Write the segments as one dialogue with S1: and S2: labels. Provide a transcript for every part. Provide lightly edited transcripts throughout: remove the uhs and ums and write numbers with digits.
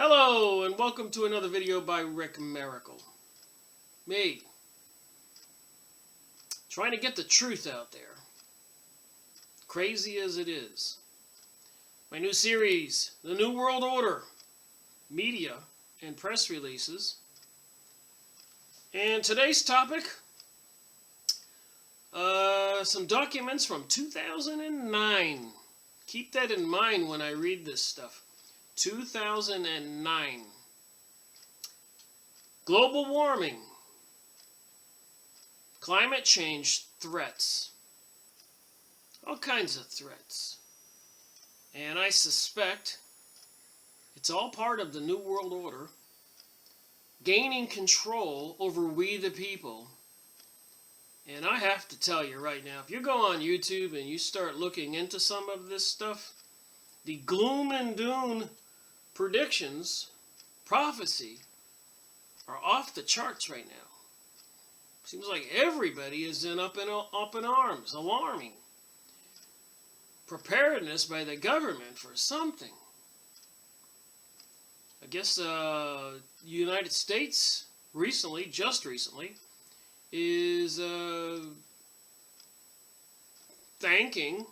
S1: Hello and welcome to another video by Rick Miracle. Me. Trying to get the truth out there. Crazy as it is. My new series, The New World Order. Media and press releases. And today's topic, some documents from 2009. Keep that in mind when I read this stuff. 2009. Global warming. Climate change threats. All kinds of threats. And I suspect it's all part of the New World Order gaining control over we the people. And I have to tell you right now, if you go on YouTube and you start looking into some of this stuff, the gloom and doom predictions, prophecy, are off the charts right now. Seems like everybody is up in arms, alarming. Preparedness by the government for something. I guess the United States just recently, is thanking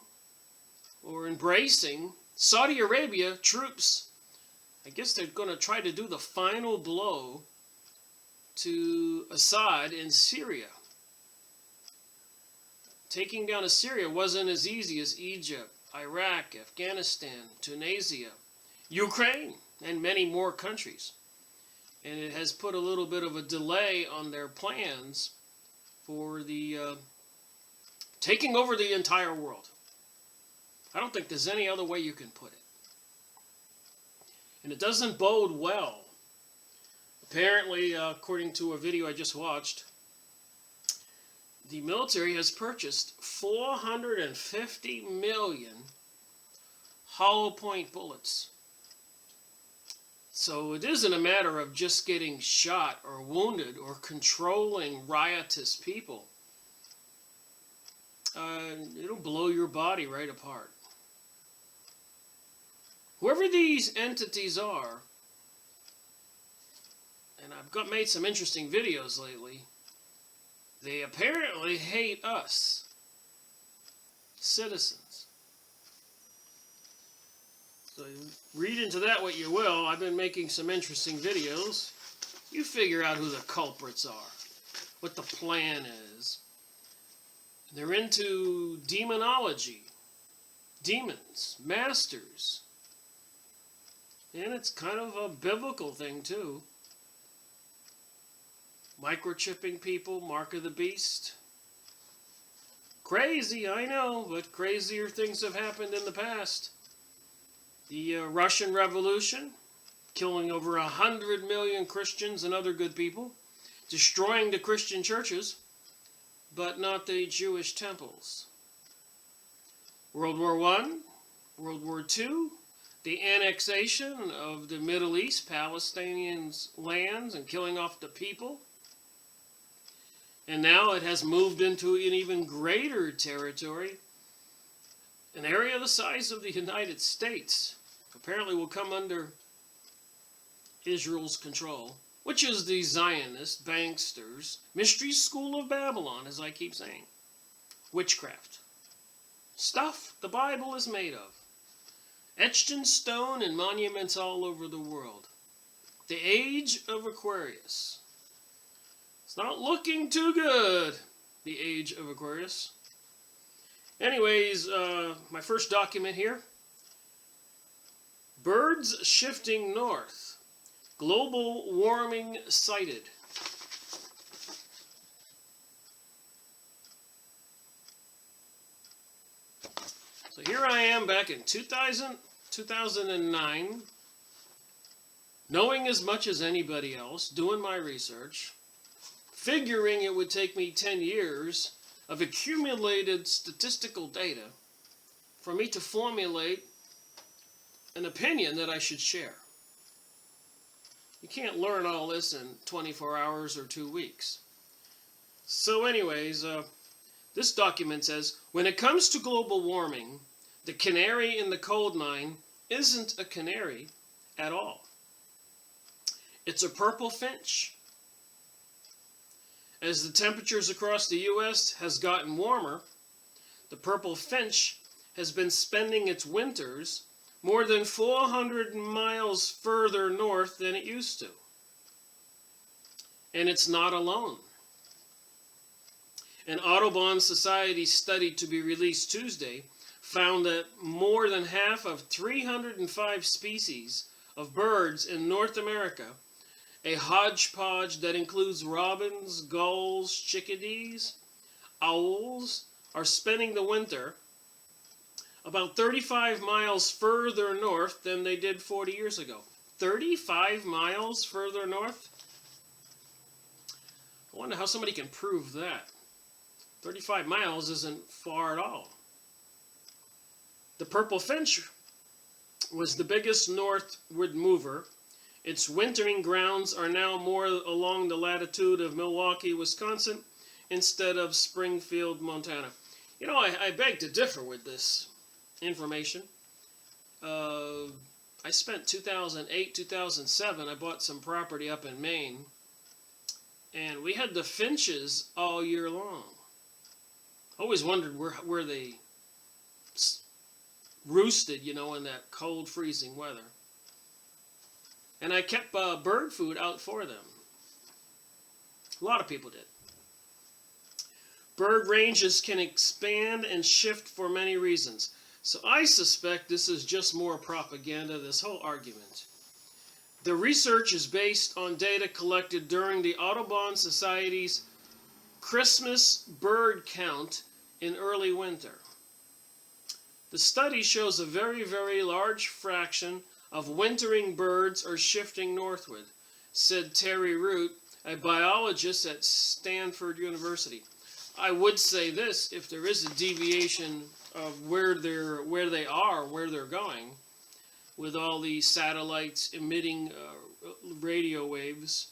S1: or embracing Saudi Arabia troops. I guess they're going to try to do the final blow to Assad in Syria. Taking down Assyria wasn't as easy as Egypt, Iraq, Afghanistan, Tunisia, Ukraine, and many more countries. And it has put a little bit of a delay on their plans for the taking over the entire world. I don't think there's any other way you can put it. And it doesn't bode well. Apparently, according to a video I just watched, the military has purchased 450 million hollow point bullets. So it isn't a matter of just getting shot or wounded or controlling riotous people. It'll blow your body right apart. Whoever these entities are, and I've made some interesting videos lately, they apparently hate us, citizens. So read into that what you will. I've been making some interesting videos. You figure out who the culprits are, what the plan is. They're into demonology, demons, masters. And it's kind of a biblical thing too. Microchipping people, mark of the beast. Crazy, I know, but crazier things have happened in the past. The Russian Revolution, killing over 100 million Christians and other good people, destroying the Christian churches, but not the Jewish temples. World War I, World War II, the annexation of the Middle East, Palestinians' lands, and killing off the people. And now it has moved into an even greater territory, an area the size of the United States. Apparently will come under Israel's control, which is the Zionist, banksters, mystery school of Babylon, as I keep saying. Witchcraft. Stuff the Bible is made of. Etched in stone and monuments all over the world. The age of Aquarius. It's not looking too good, the age of Aquarius. Anyways, my first document here. Birds shifting north. Global warming cited. So here I am back in 2009, knowing as much as anybody else, doing my research, figuring it would take me 10 years of accumulated statistical data for me to formulate an opinion that I should share. You can't learn all this in 24 hours or 2 weeks. So anyways, this document says, when it comes to global warming, the canary in the coal mine isn't a canary at all. It's a purple finch. As the temperatures across the U.S. has gotten warmer, the purple finch has been spending its winters more than 400 miles further north than it used to. And it's not alone. An Audubon Society study to be released Tuesday found that more than half of 305 species of birds in North America, a hodgepodge that includes robins, gulls, chickadees, owls, are spending the winter about 35 miles further north than they did 40 years ago. 35 miles further north? I wonder how somebody can prove that. 35 miles isn't far at all. The purple finch was the biggest northward mover. Its wintering grounds are now more along the latitude of Milwaukee, Wisconsin, instead of Springfield, Montana. You know, I beg to differ with this information. I spent 2008, 2007, I bought some property up in Maine, and we had the finches all year long. I always wondered where they roosted, you know, in that cold, freezing weather. And I kept bird food out for them. A lot of people did. Bird ranges can expand and shift for many reasons. So I suspect this is just more propaganda, this whole argument. The research is based on data collected during the Audubon Society's Christmas bird count in early winter. The study shows a very, very large fraction of wintering birds are shifting northward, said Terry Root, a biologist at Stanford University. I would say this, if there is a deviation of where they are, where they're going, with all these satellites emitting radio waves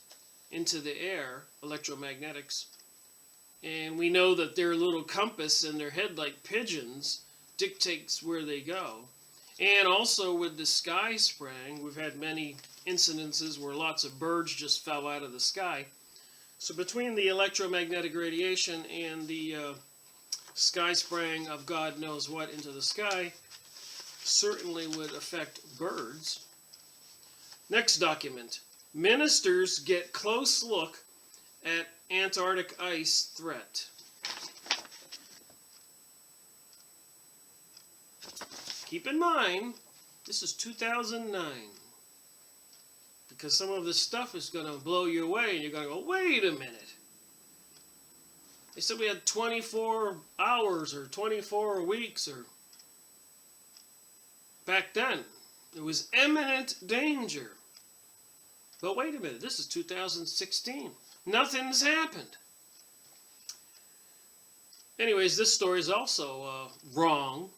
S1: into the air, electromagnetics, and we know that their little compass in their head, like pigeons, dictates where they go. And also with the sky spraying, we've had many incidences where lots of birds just fell out of the sky. So between the electromagnetic radiation and the sky spraying of God knows what into the sky, certainly would affect birds. Next document. Ministers get close look at Antarctic ice threat. Keep in mind, this is 2009. Because some of this stuff is going to blow you away, and you're going to go, wait a minute. They said we had 24 hours or 24 weeks, or back then. It was imminent danger. But wait a minute, this is 2016. Nothing's happened. Anyways, this story is also wrong.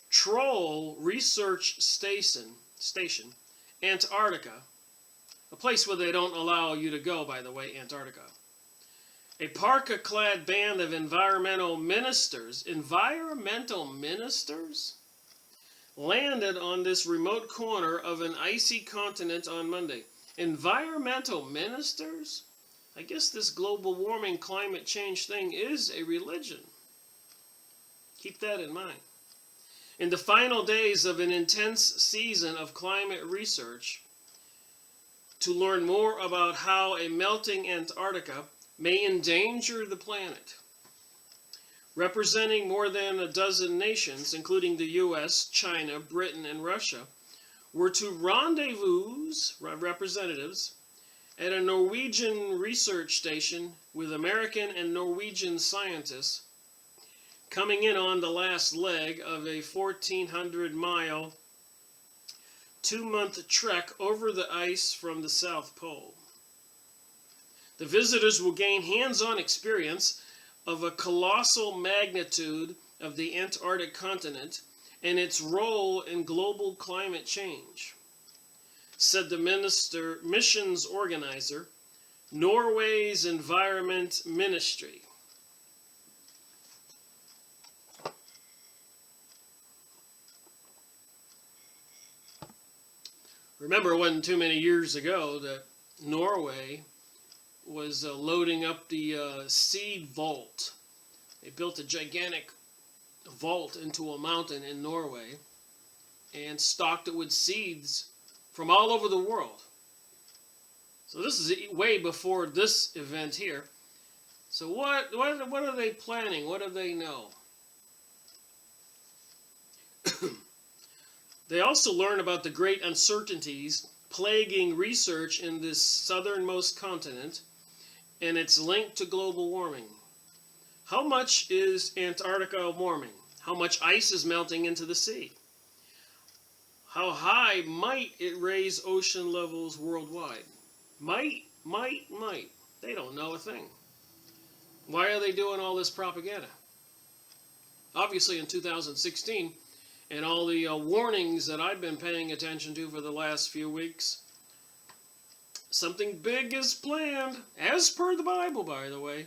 S1: Troll Research Station, Antarctica, a place where they don't allow you to go, by the way, Antarctica. A parka-clad band of environmental ministers landed on this remote corner of an icy continent on Monday. Environmental ministers? I guess this global warming, climate change thing is a religion. Keep that in mind. In the final days of an intense season of climate research, to learn more about how a melting Antarctica may endanger the planet. Representing more than a dozen nations, including the U.S., China, Britain, and Russia, were to rendezvous, representatives, at a Norwegian research station with American and Norwegian scientists coming in on the last leg of a 1,400-mile, 2-month trek over the ice from the South Pole. The visitors will gain hands-on experience of a colossal magnitude of the Antarctic continent and its role in global climate change, said the missions organizer, Norway's Environment Ministry. Remember, it wasn't too many years ago that Norway was loading up the seed vault. They built a gigantic vault into a mountain in Norway and stocked it with seeds from all over the world. So this is way before this event here. So what are they planning? What do they know? They also learn about the great uncertainties plaguing research in this southernmost continent and its link to global warming. How much is Antarctica warming? How much ice is melting into the sea? How high might it raise ocean levels worldwide? Might. They don't know a thing. Why are they doing all this propaganda? Obviously in 2016, and all the warnings that I've been paying attention to for the last few weeks, something big is planned, as per the Bible, by the way.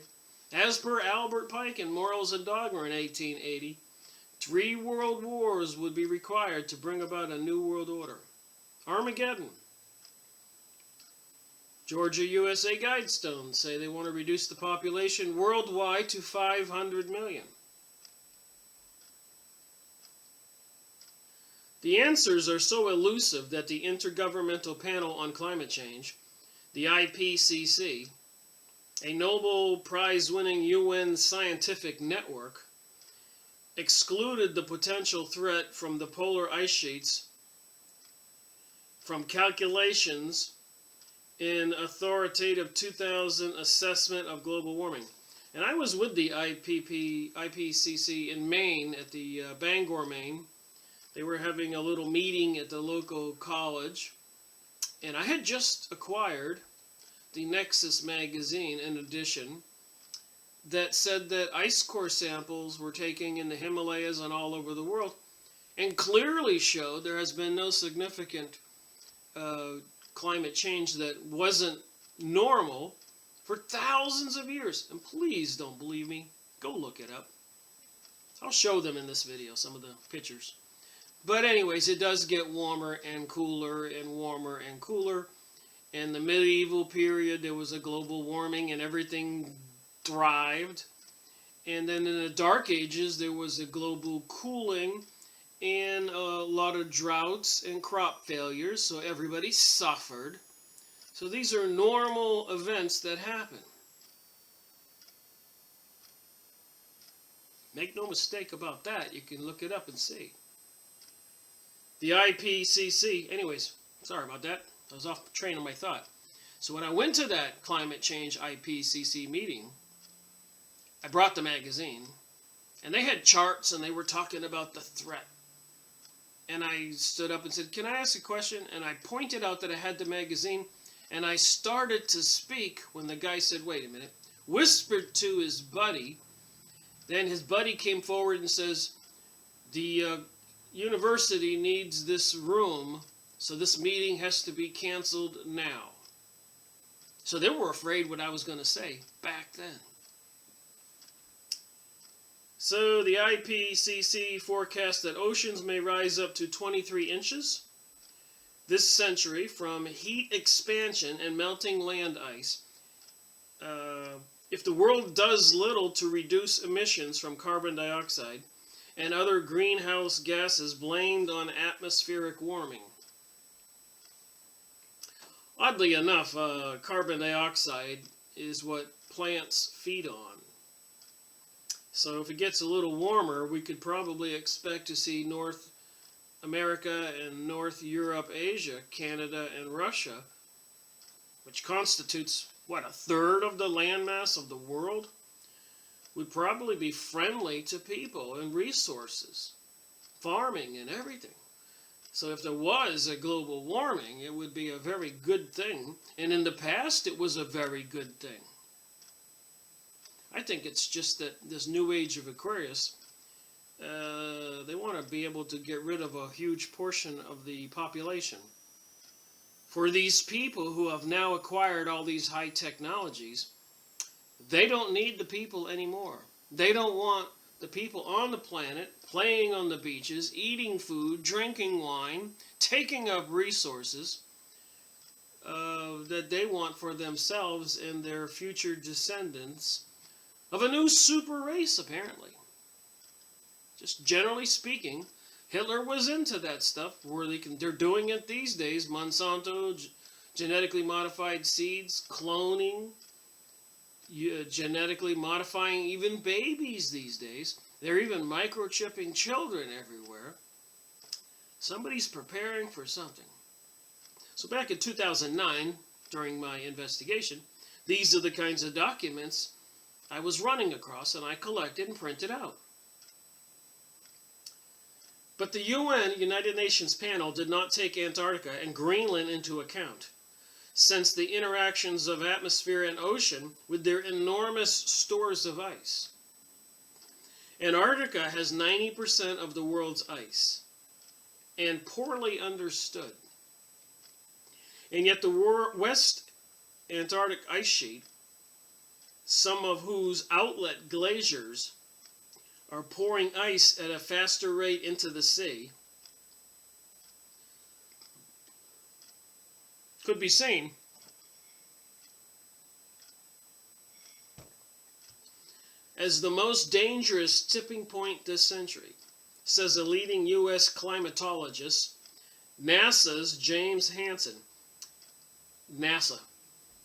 S1: As per Albert Pike in Morals and Dogma in 1880, 3 world wars would be required to bring about a new world order. Armageddon. Georgia USA Guidestones say they want to reduce the population worldwide to 500 million. The answers are so elusive that the Intergovernmental Panel on Climate Change, the IPCC, a Nobel Prize-winning UN scientific network, excluded the potential threat from the polar ice sheets from calculations in authoritative 2000 assessment of global warming. And I was with the IPCC in Maine, at the Bangor, Maine. They were having a little meeting at the local college, and I had just acquired the Nexus magazine, an edition, that said that ice core samples were taken in the Himalayas and all over the world, and clearly showed there has been no significant climate change that wasn't normal for thousands of years. And please don't believe me, go look it up. I'll show them in this video, some of the pictures. But anyways, it does get warmer and cooler and warmer and cooler. In the medieval period, there was a global warming and everything thrived. And then in the Dark Ages, there was a global cooling and a lot of droughts and crop failures, so everybody suffered. So these are normal events that happen. Make no mistake about that. You can look it up and see. The IPCC, anyways, sorry about that. I was off the train of my thought. So when I went to that climate change IPCC meeting, I brought the magazine, and they had charts, and they were talking about the threat. And I stood up and said, "Can I ask a question?" And I pointed out that I had the magazine, and I started to speak when the guy said, "Wait a minute," whispered to his buddy. Then his buddy came forward and says, "The university needs this room, so this meeting has to be canceled now." So they were afraid what I was going to say back then. So the IPCC forecasts that oceans may rise up to 23 inches this century from heat expansion and melting land ice. If the world does little to reduce emissions from carbon dioxide and other greenhouse gases blamed on atmospheric warming. Oddly enough, carbon dioxide is what plants feed on. So if it gets a little warmer, we could probably expect to see North America and North Europe, Asia, Canada, and Russia, which constitutes, what, 1/3 of the landmass of the world, would probably be friendly to people and resources, farming and everything. So if there was a global warming, it would be a very good thing. And in the past, it was a very good thing. I think it's just that this new age of Aquarius, they want to be able to get rid of a huge portion of the population. For these people who have now acquired all these high technologies, they don't need the people anymore. They don't want the people on the planet playing on the beaches, eating food, drinking wine, taking up resources, that they want for themselves and their future descendants of a new super race, apparently. Just generally speaking, Hitler was into that stuff. They're doing it these days. Monsanto, genetically modified seeds, cloning, genetically modifying even babies these days. They're even microchipping children everywhere. Somebody's preparing for something. So back in 2009, during my investigation, these are the kinds of documents I was running across and I collected and printed out. But the UN, United Nations panel, did not take Antarctica and Greenland into account, since the interactions of atmosphere and ocean with their enormous stores of ice. Antarctica has 90% of the world's ice, and poorly understood. And yet the West Antarctic ice sheet, some of whose outlet glaciers are pouring ice at a faster rate into the sea, could be seen as the most dangerous tipping point this century, says a leading U.S. climatologist, NASA's James Hansen. NASA.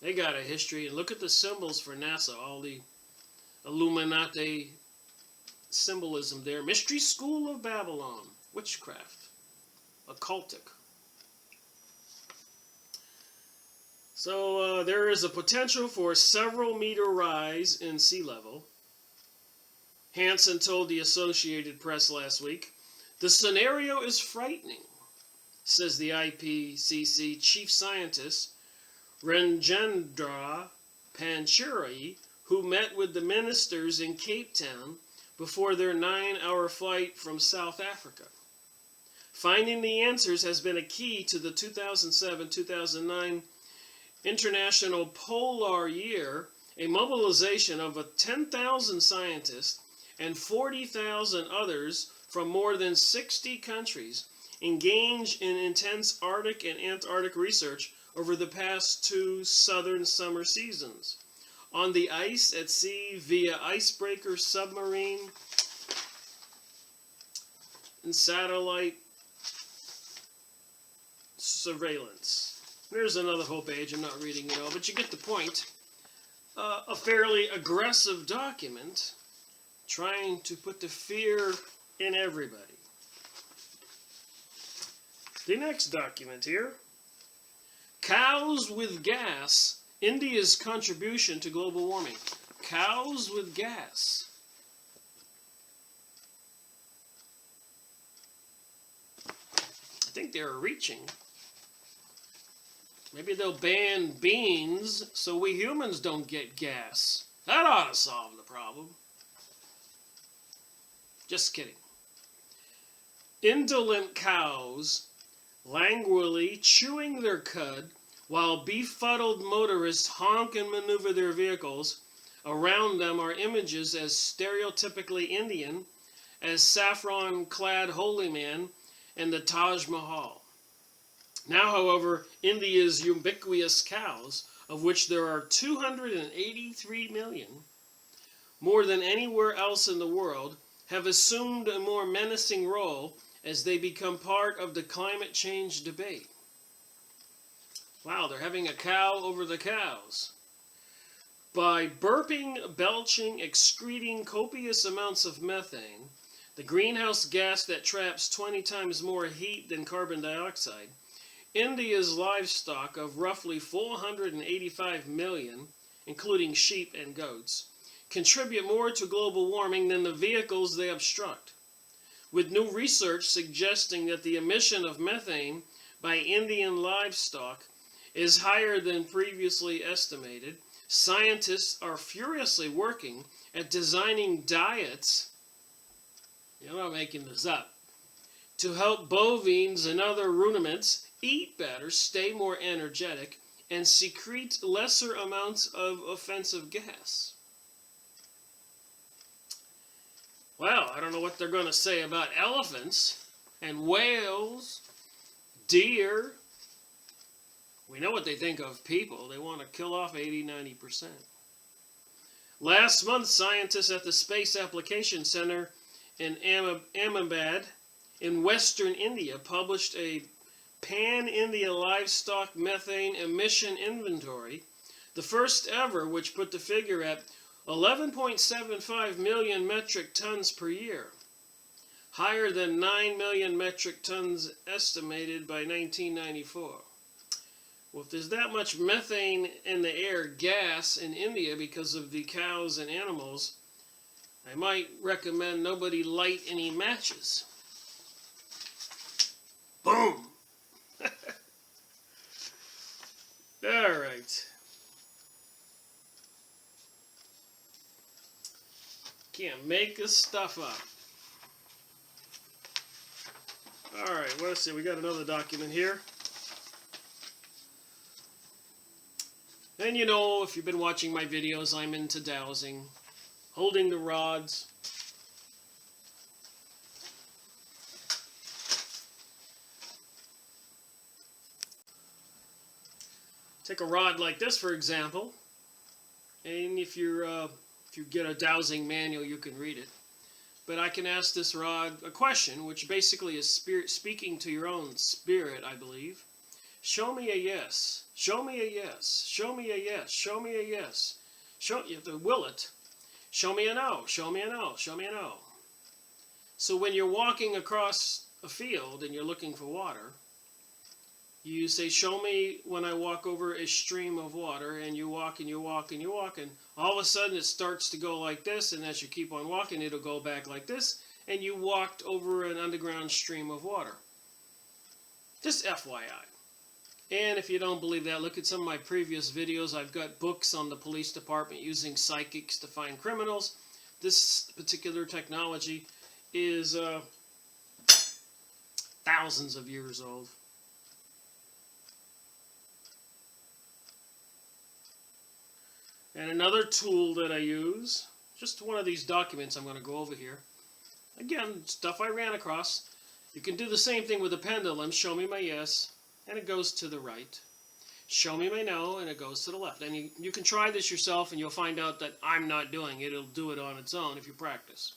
S1: They got a history, and look at the symbols for NASA, all the Illuminati symbolism there. Mystery School of Babylon, witchcraft, occultic. So there is a potential for a several meter rise in sea level. Hansen told the Associated Press last week, "The scenario is frightening," says the IPCC chief scientist Rajendra Panchuri, who met with the ministers in Cape Town before their 9-hour flight from South Africa. Finding the answers has been a key to the 2007-2009 International Polar Year, a mobilization of 10,000 scientists and 40,000 others from more than 60 countries engaged in intense Arctic and Antarctic research over the past 2 southern summer seasons. On the ice, at sea, via icebreaker, submarine, and satellite surveillance. There's another whole page. I'm not reading it all, but you get the point. A fairly aggressive document trying to put the fear in everybody. The next document here. Cows with gas. India's contribution to global warming. Cows with gas. I think they're reaching. Maybe they'll ban beans so we humans don't get gas. That ought to solve the problem. Just kidding. Indolent cows languidly chewing their cud while befuddled motorists honk and maneuver their vehicles. Around them are images as stereotypically Indian as saffron-clad holy man and the Taj Mahal. Now, however, India's ubiquitous cows, of which there are 283 million, more than anywhere else in the world, have assumed a more menacing role as they become part of the climate change debate. Wow, they're having a cow over the cows. By burping, belching, excreting copious amounts of methane, the greenhouse gas that traps 20 times more heat than carbon dioxide, India's livestock of roughly 485 million, including sheep and goats, contribute more to global warming than the vehicles they obstruct. With new research suggesting that the emission of methane by Indian livestock is higher than previously estimated, scientists are furiously working at designing diets, you're not making this up, to help bovines and other ruminants eat better, stay more energetic, and secrete lesser amounts of offensive gas. Well, I don't know what they're going to say about elephants and whales, deer, We know what they think of people. They want to kill off 80-90%. Last month, scientists at the Space Application Center in Ahmedabad in western India published a Pan-India Livestock Methane Emission Inventory, the first ever, which put the figure at 11.75 million metric tons per year, higher than 9 million metric tons estimated by 1994. Well, if there's that much methane in the air, gas in India because of the cows and animals, I might recommend nobody light any matches. Boom! All right. Can't make this stuff up. All right, let's see. We got another document here. And you know, if you've been watching my videos, I'm into dowsing, holding the rods. Take a rod like this, for example, and if you get a dowsing manual, you can read it. But I can ask this rod a question, which basically is speaking to your own spirit, I believe. Show me a yes. Show me a yes. Show me a yes. Show me a yes. You have to will it. Show me a no. Show me a no. Show me a no. So when you're walking across a field and you're looking for water, you say, show me when I walk over a stream of water, and you walk and you walk and you walk, and all of a sudden it starts to go like this, and as you keep on walking, it'll go back like this, and you walked over an underground stream of water. Just FYI. And if you don't believe that, look at some of my previous videos. I've got books on the police department using psychics to find criminals. This particular technology is thousands of years old. And another tool that I use, just one of these documents I'm going to go over here. Again, stuff I ran across. You can do the same thing with a pendulum. Show me my yes, and it goes to the right. Show me my no, and it goes to the left. And you can try this yourself, and you'll find out that I'm not doing it. It'll do it on its own if you practice.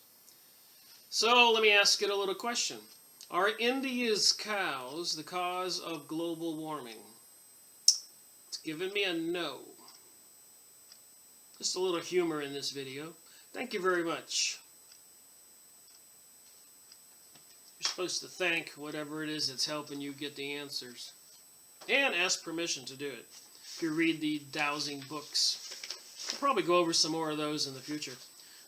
S1: So let me ask it a little question. Are India's cows the cause of global warming? It's giving me a no. Just a little humor in this video. Thank you very much. You're supposed to thank whatever it is that's helping you get the answers. And ask permission to do it. If you read the dowsing books. I'll probably go over some more of those in the future.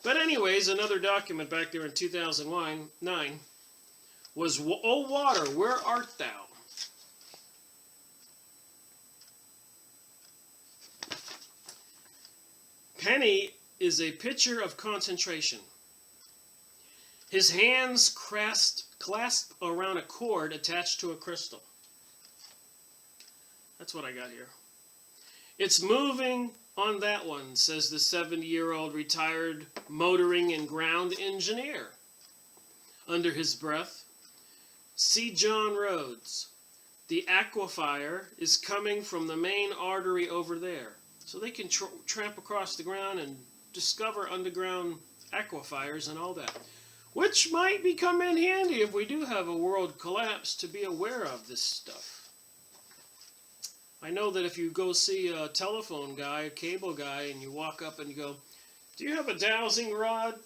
S1: But anyways, another document back there in 2009 was, "O water, where art thou?" Penny is a picture of concentration. His hands clasp around a cord attached to a crystal. That's what I got here. "It's moving on that one," says the 70-year-old retired motoring and ground engineer. Under his breath, "See John Rhodes. The aquifer is coming from the main artery over there." So they can tramp across the ground and discover underground aquifers and all that. Which might become in handy if we do have a world collapse, to be aware of this stuff. I know that if you go see a telephone guy, a cable guy, and you walk up and you go, "Do you have a dowsing rod?"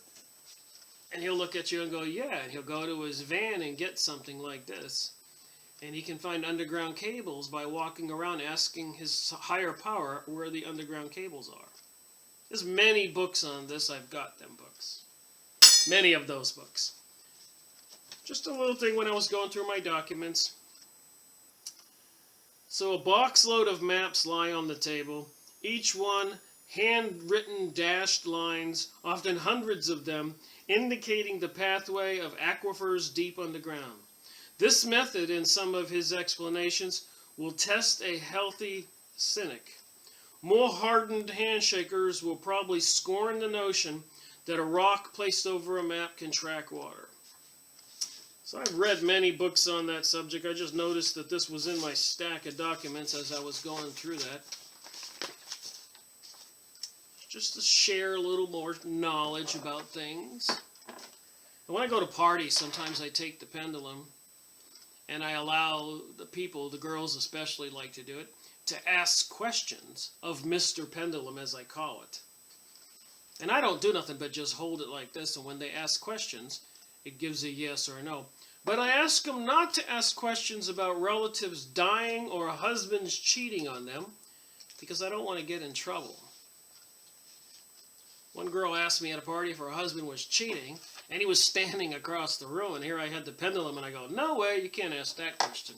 S1: And he'll look at you and go, "Yeah." And he'll go to his van and get something like this. And he can find underground cables by walking around asking his higher power where the underground cables are. There's many books on this. I've got them books. Many of those books. Just a little thing when I was going through my documents. So a box load of maps lie on the table. Each one handwritten dashed lines, often hundreds of them, indicating the pathway of aquifers deep underground. This method, in some of his explanations, will test a healthy cynic. More hardened handshakers will probably scorn the notion that a rock placed over a map can track water. So I've read many books on that subject. I just noticed that this was in my stack of documents as I was going through that. Just to share a little more knowledge about things. And when I go to parties, sometimes I take the pendulum and I allow the people, the girls especially like to do it, to ask questions of Mr. Pendulum, as I call it. And I don't do nothing but just hold it like this, and when they ask questions, it gives a yes or a no. But I ask them not to ask questions about relatives dying or husbands cheating on them, because I don't want to get in trouble. One girl asked me at a party if her husband was cheating, and he was standing across the room, and here I had the pendulum, and I go, no way, you can't ask that question.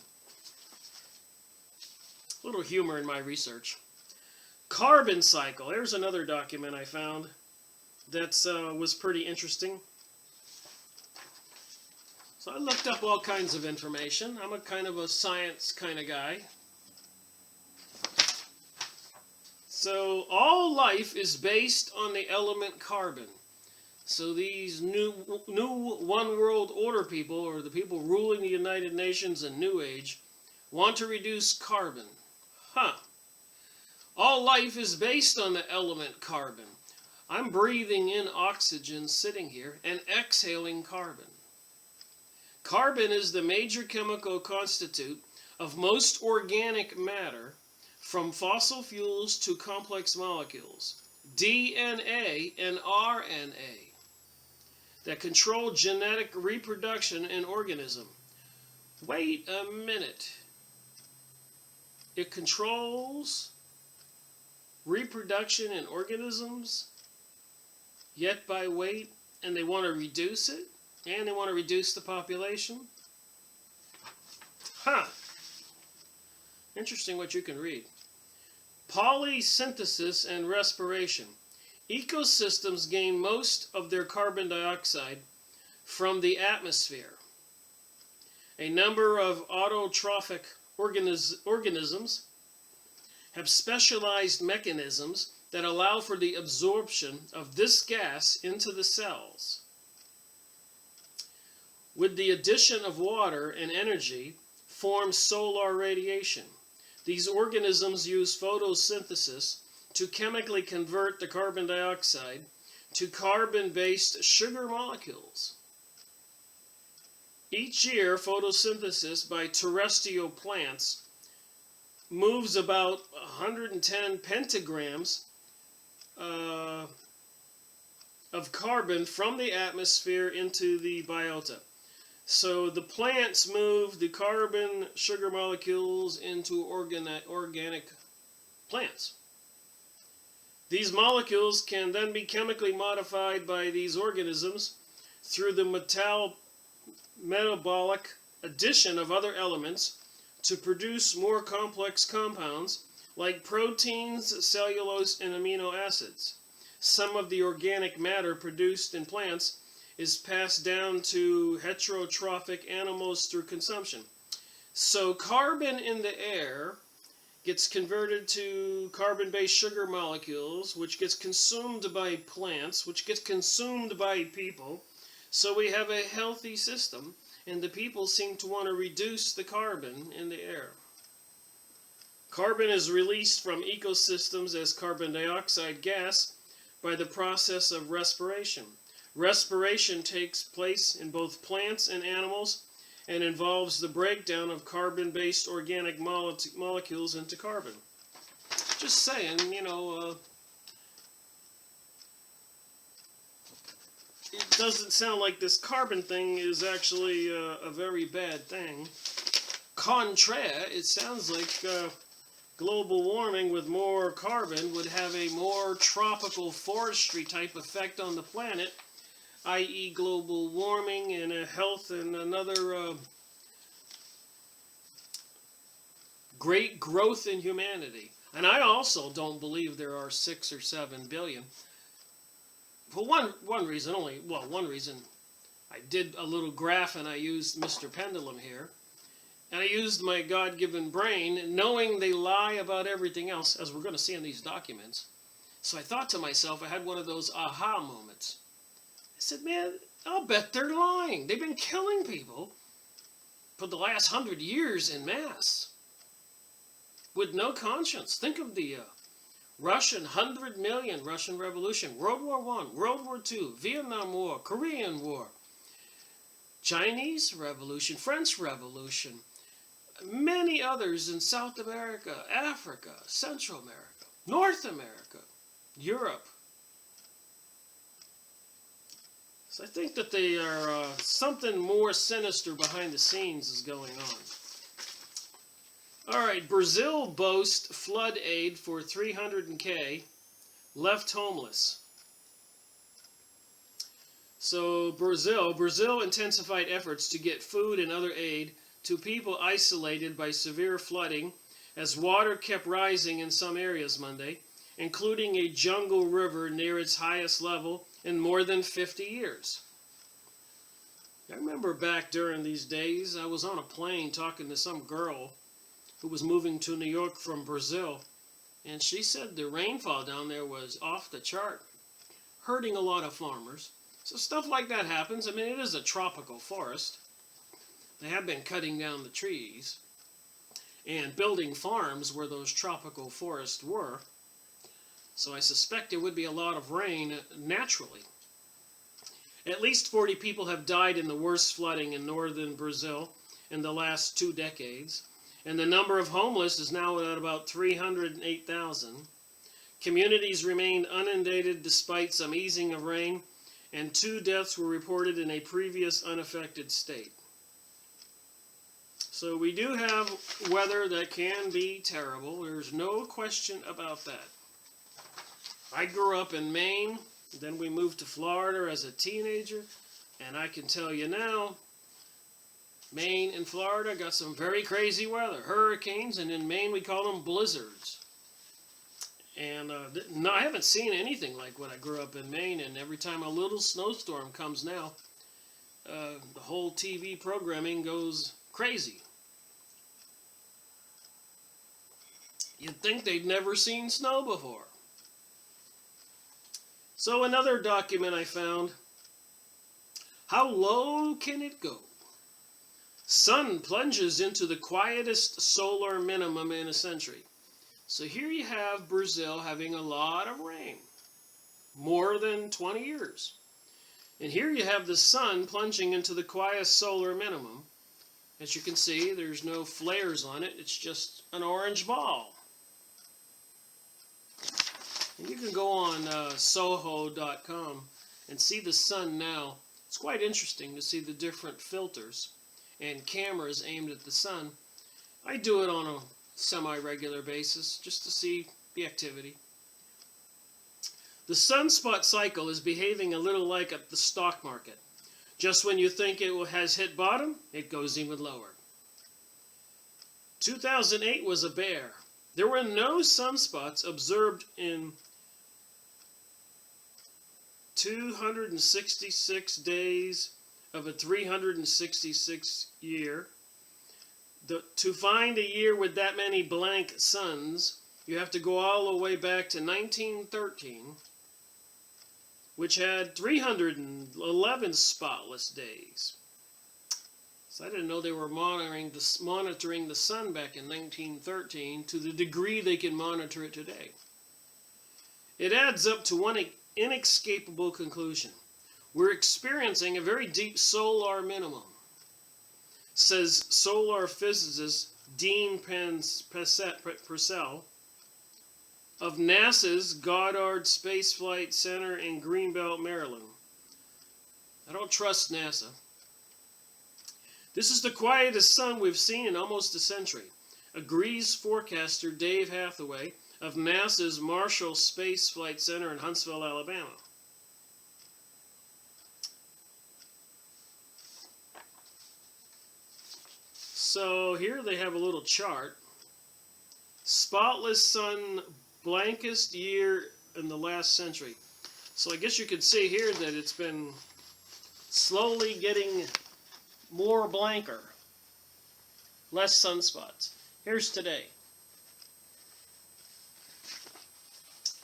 S1: A little humor in my research. Carbon cycle. There's another document I found that was pretty interesting. So I looked up all kinds of information. I'm a kind of a science kind of guy. So all life is based on the element carbon. So these new one world order people, or the people ruling the United Nations and New Age, want to reduce carbon. All life is based on the element carbon. I'm breathing in oxygen sitting here and exhaling carbon. Carbon is the major chemical constituent of most organic matter, from fossil fuels to complex molecules, DNA and RNA, that control genetic reproduction in organism. Wait a minute. It controls reproduction in organisms, yet by weight, and they want to reduce it, and they want to reduce the population? Interesting what you can read. Polysynthesis and respiration. Ecosystems gain most of their carbon dioxide from the atmosphere. A number of autotrophic organisms have specialized mechanisms that allow for the absorption of this gas into the cells. With the addition of water and energy, forms solar radiation. These organisms use photosynthesis to chemically convert the carbon dioxide to carbon-based sugar molecules. Each year, photosynthesis by terrestrial plants moves about 110 pentagrams of carbon from the atmosphere into the biota. So the plants move the carbon sugar molecules into organic plants. These molecules can then be chemically modified by these organisms through the metabolic addition of other elements to produce more complex compounds like proteins, cellulose, and amino acids. Some of the organic matter produced in plants is passed down to heterotrophic animals through consumption. So carbon in the air gets converted to carbon-based sugar molecules, which gets consumed by plants, which gets consumed by people. So we have a healthy system, and the people seem to want to reduce the carbon in the air. Carbon is released from ecosystems as carbon dioxide gas by the process of respiration. Respiration takes place in both plants and animals and involves the breakdown of carbon-based organic molecules into carbon. Just saying, it doesn't sound like this carbon thing is actually a very bad thing. Contraire, it sounds like global warming with more carbon would have a more tropical forestry type effect on the planet, i.e. global warming and health and another great growth in humanity. And I also don't believe there are 6 or 7 billion. For one reason only, one reason. I did a little graph and I used Mr. Pendulum here. And I used my God-given brain, knowing they lie about everything else, as we're going to see in these documents. So I thought to myself, I had one of those aha moments. I said, man, I'll bet they're lying. They've been killing people for the last 100 years en masse with no conscience. Think of the Russian 100 million Russian Revolution, World War I, World War II, Vietnam War, Korean War, Chinese Revolution, French Revolution, many others in South America, Africa, Central America, North America, Europe. So I think that they are something more sinister behind the scenes is going on. All right, Brazil boasts flood aid for 300K left homeless. So Brazil intensified efforts to get food and other aid to people isolated by severe flooding as water kept rising in some areas Monday, including a jungle river near its highest level in more than 50 years. I remember back during these days, I was on a plane talking to some girl who was moving to New York from Brazil, and she said the rainfall down there was off the chart, hurting a lot of farmers. So stuff like that happens. I mean, it is a tropical forest. They have been cutting down the trees and building farms where those tropical forests were. So I suspect there would be a lot of rain naturally. At least 40 people have died in the worst flooding in northern Brazil in the last 2 decades. And the number of homeless is now at about 308,000. Communities remained inundated despite some easing of rain, and 2 deaths were reported in a previous unaffected state. So we do have weather that can be terrible. There's no question about that. I grew up in Maine, then we moved to Florida as a teenager, and I can tell you now, Maine and Florida got some very crazy weather, hurricanes, and in Maine we call them blizzards. And no, I haven't seen anything like when I grew up in Maine, and every time a little snowstorm comes now, the whole TV programming goes crazy. You'd think they'd never seen snow before. So another document I found, how low can it go? Sun plunges into the quietest solar minimum in a century. So here you have Brazil having a lot of rain, more than 20 years. And here you have the sun plunging into the quietest solar minimum. As you can see, there's no flares on it, it's just an orange ball. And you can go on Soho.com and see the sun now. It's quite interesting to see the different filters and cameras aimed at the sun. I do it on a semi-regular basis just to see the activity. The sunspot cycle is behaving a little like at the stock market. Just when you think it has hit bottom, it goes even lower. 2008 was a bear. There were no sunspots observed in 266 days of a 366 year. To find a year with that many blank suns, you have to go all the way back to 1913, which had 311 spotless days. So I didn't know they were monitoring the sun back in 1913 to the degree they can monitor it today. It adds up to one inescapable conclusion. We're experiencing a very deep solar minimum, says solar physicist Dean Purcell of NASA's Goddard Space Flight Center in Greenbelt, Maryland. I don't trust NASA. This is the quietest sun we've seen in almost a century, agrees forecaster Dave Hathaway of NASA's Marshall Space Flight Center in Huntsville, Alabama. So here they have a little chart. Spotless sun, blankest year in the last century. So I guess you could see here that it's been slowly getting more blanker. Less sunspots. Here's today.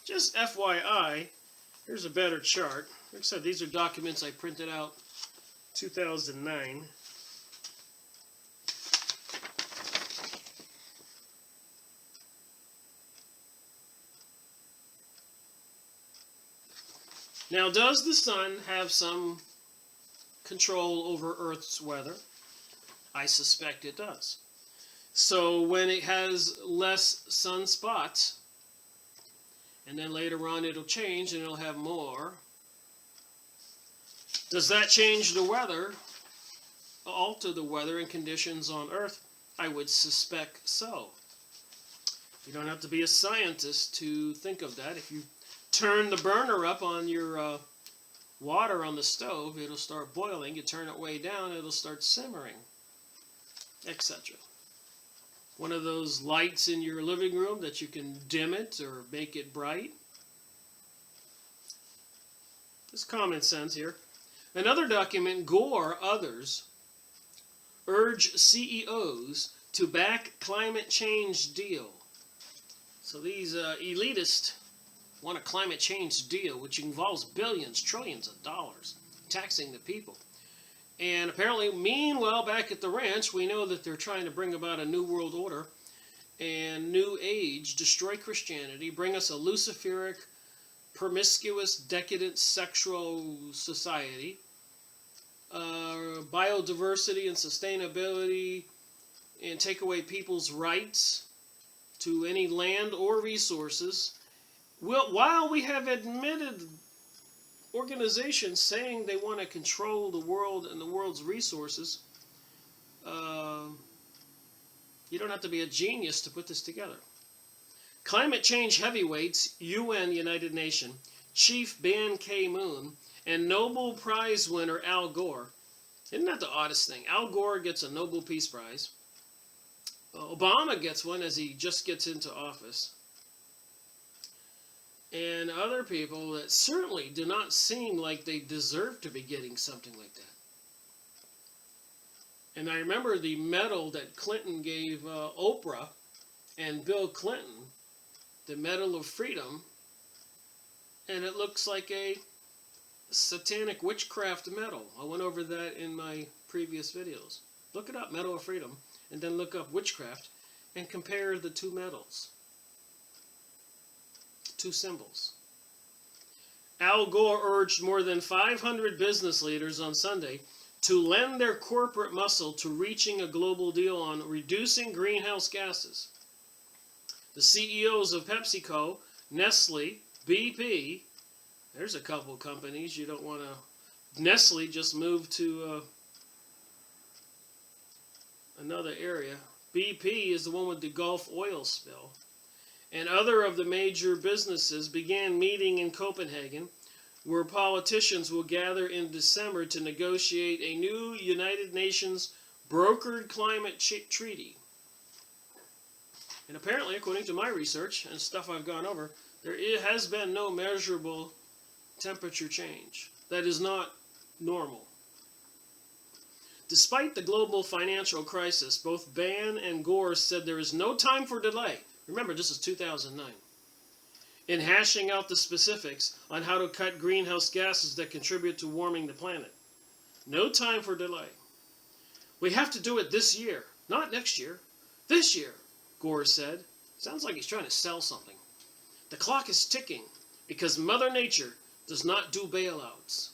S1: Just FYI, here's a better chart. Like I said, these are documents I printed out 2009. Now, does the sun have some control over Earth's weather? I suspect it does. So when it has less sunspots, and then later on it'll change and it'll have more, does that change the weather, alter the weather and conditions on Earth? I would suspect so. You don't have to be a scientist to think of that. If you turn the burner up on your water on the stove, it'll start boiling. You turn it way down, it'll start simmering, etc. One of those lights in your living room that you can dim it or make it bright. It's common sense here. Another document, Gore, others, urge CEOs to back climate change deal. So these elitists want a climate change deal, which involves billions, trillions of dollars, taxing the people. And apparently, meanwhile, back at the ranch, we know that they're trying to bring about a new world order and new age, destroy Christianity, bring us a luciferic, promiscuous, decadent, sexual society, biodiversity and sustainability, and take away people's rights to any land or resources. While we have admitted organizations saying they want to control the world and the world's resources, you don't have to be a genius to put this together. Climate change heavyweights, UN, United Nations, Chief Ban Ki-moon, and Nobel Prize winner Al Gore. Isn't that the oddest thing? Al Gore gets a Nobel Peace Prize. Obama gets one as he just gets into office. And other people that certainly do not seem like they deserve to be getting something like that. And I remember the medal that Clinton gave Oprah and Bill Clinton, the Medal of Freedom, and it looks like a satanic witchcraft medal. I went over that in my previous videos. Look it up, Medal of Freedom, and then look up witchcraft and compare the two medals. Two symbols. Al Gore urged more than 500 business leaders on Sunday to lend their corporate muscle to reaching a global deal on reducing greenhouse gases. The CEOs of PepsiCo, Nestle, BP, there's a couple companies you don't want to... Nestle just moved to another area. BP is the one with the Gulf oil spill. And other of the major businesses began meeting in Copenhagen, where politicians will gather in December to negotiate a new United Nations brokered climate treaty. And apparently, according to my research and stuff I've gone over, there has been no measurable temperature change. That is not normal. Despite the global financial crisis, both Ban and Gore said there is no time for delay. Remember, this is 2009. In hashing out the specifics on how to cut greenhouse gases that contribute to warming the planet. No time for delay. We have to do it this year, not next year. This year, Gore said. Sounds like he's trying to sell something. The clock is ticking because Mother Nature does not do bailouts.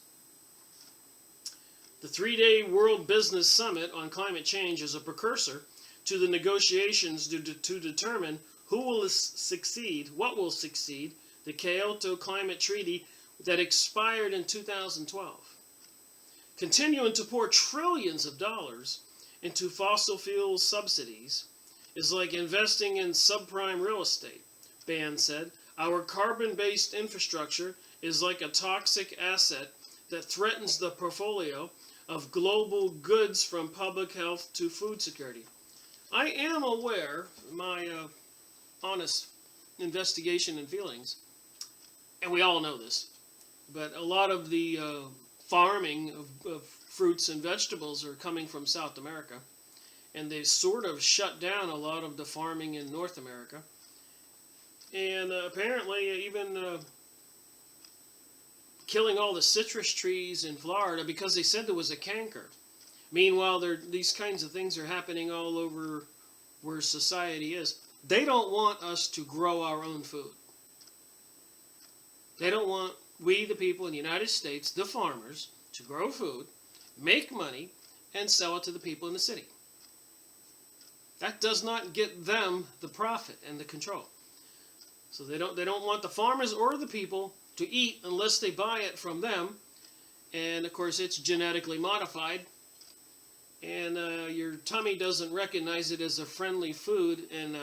S1: The 3-day World Business Summit on climate change is a precursor to the negotiations to determine who will succeed, what will succeed, the Kyoto Climate Treaty that expired in 2012. Continuing to pour trillions of dollars into fossil fuel subsidies is like investing in subprime real estate, Ban said. Our carbon-based infrastructure is like a toxic asset that threatens the portfolio of global goods from public health to food security. I am aware, my honest investigation and feelings, and we all know this, but a lot of the farming of fruits and vegetables are coming from South America, and they sort of shut down a lot of the farming in North America, and apparently even killing all the citrus trees in Florida because they said there was a canker. Meanwhile, these kinds of things are happening all over where society is. They don't want us to grow our own food. They don't want we, the people in the United States, the farmers, to grow food, make money, and sell it to the people in the city. That does not get them the profit and the control. So they don't want the farmers or the people to eat unless they buy it from them. And of course it's genetically modified. And your tummy doesn't recognize it as a friendly food and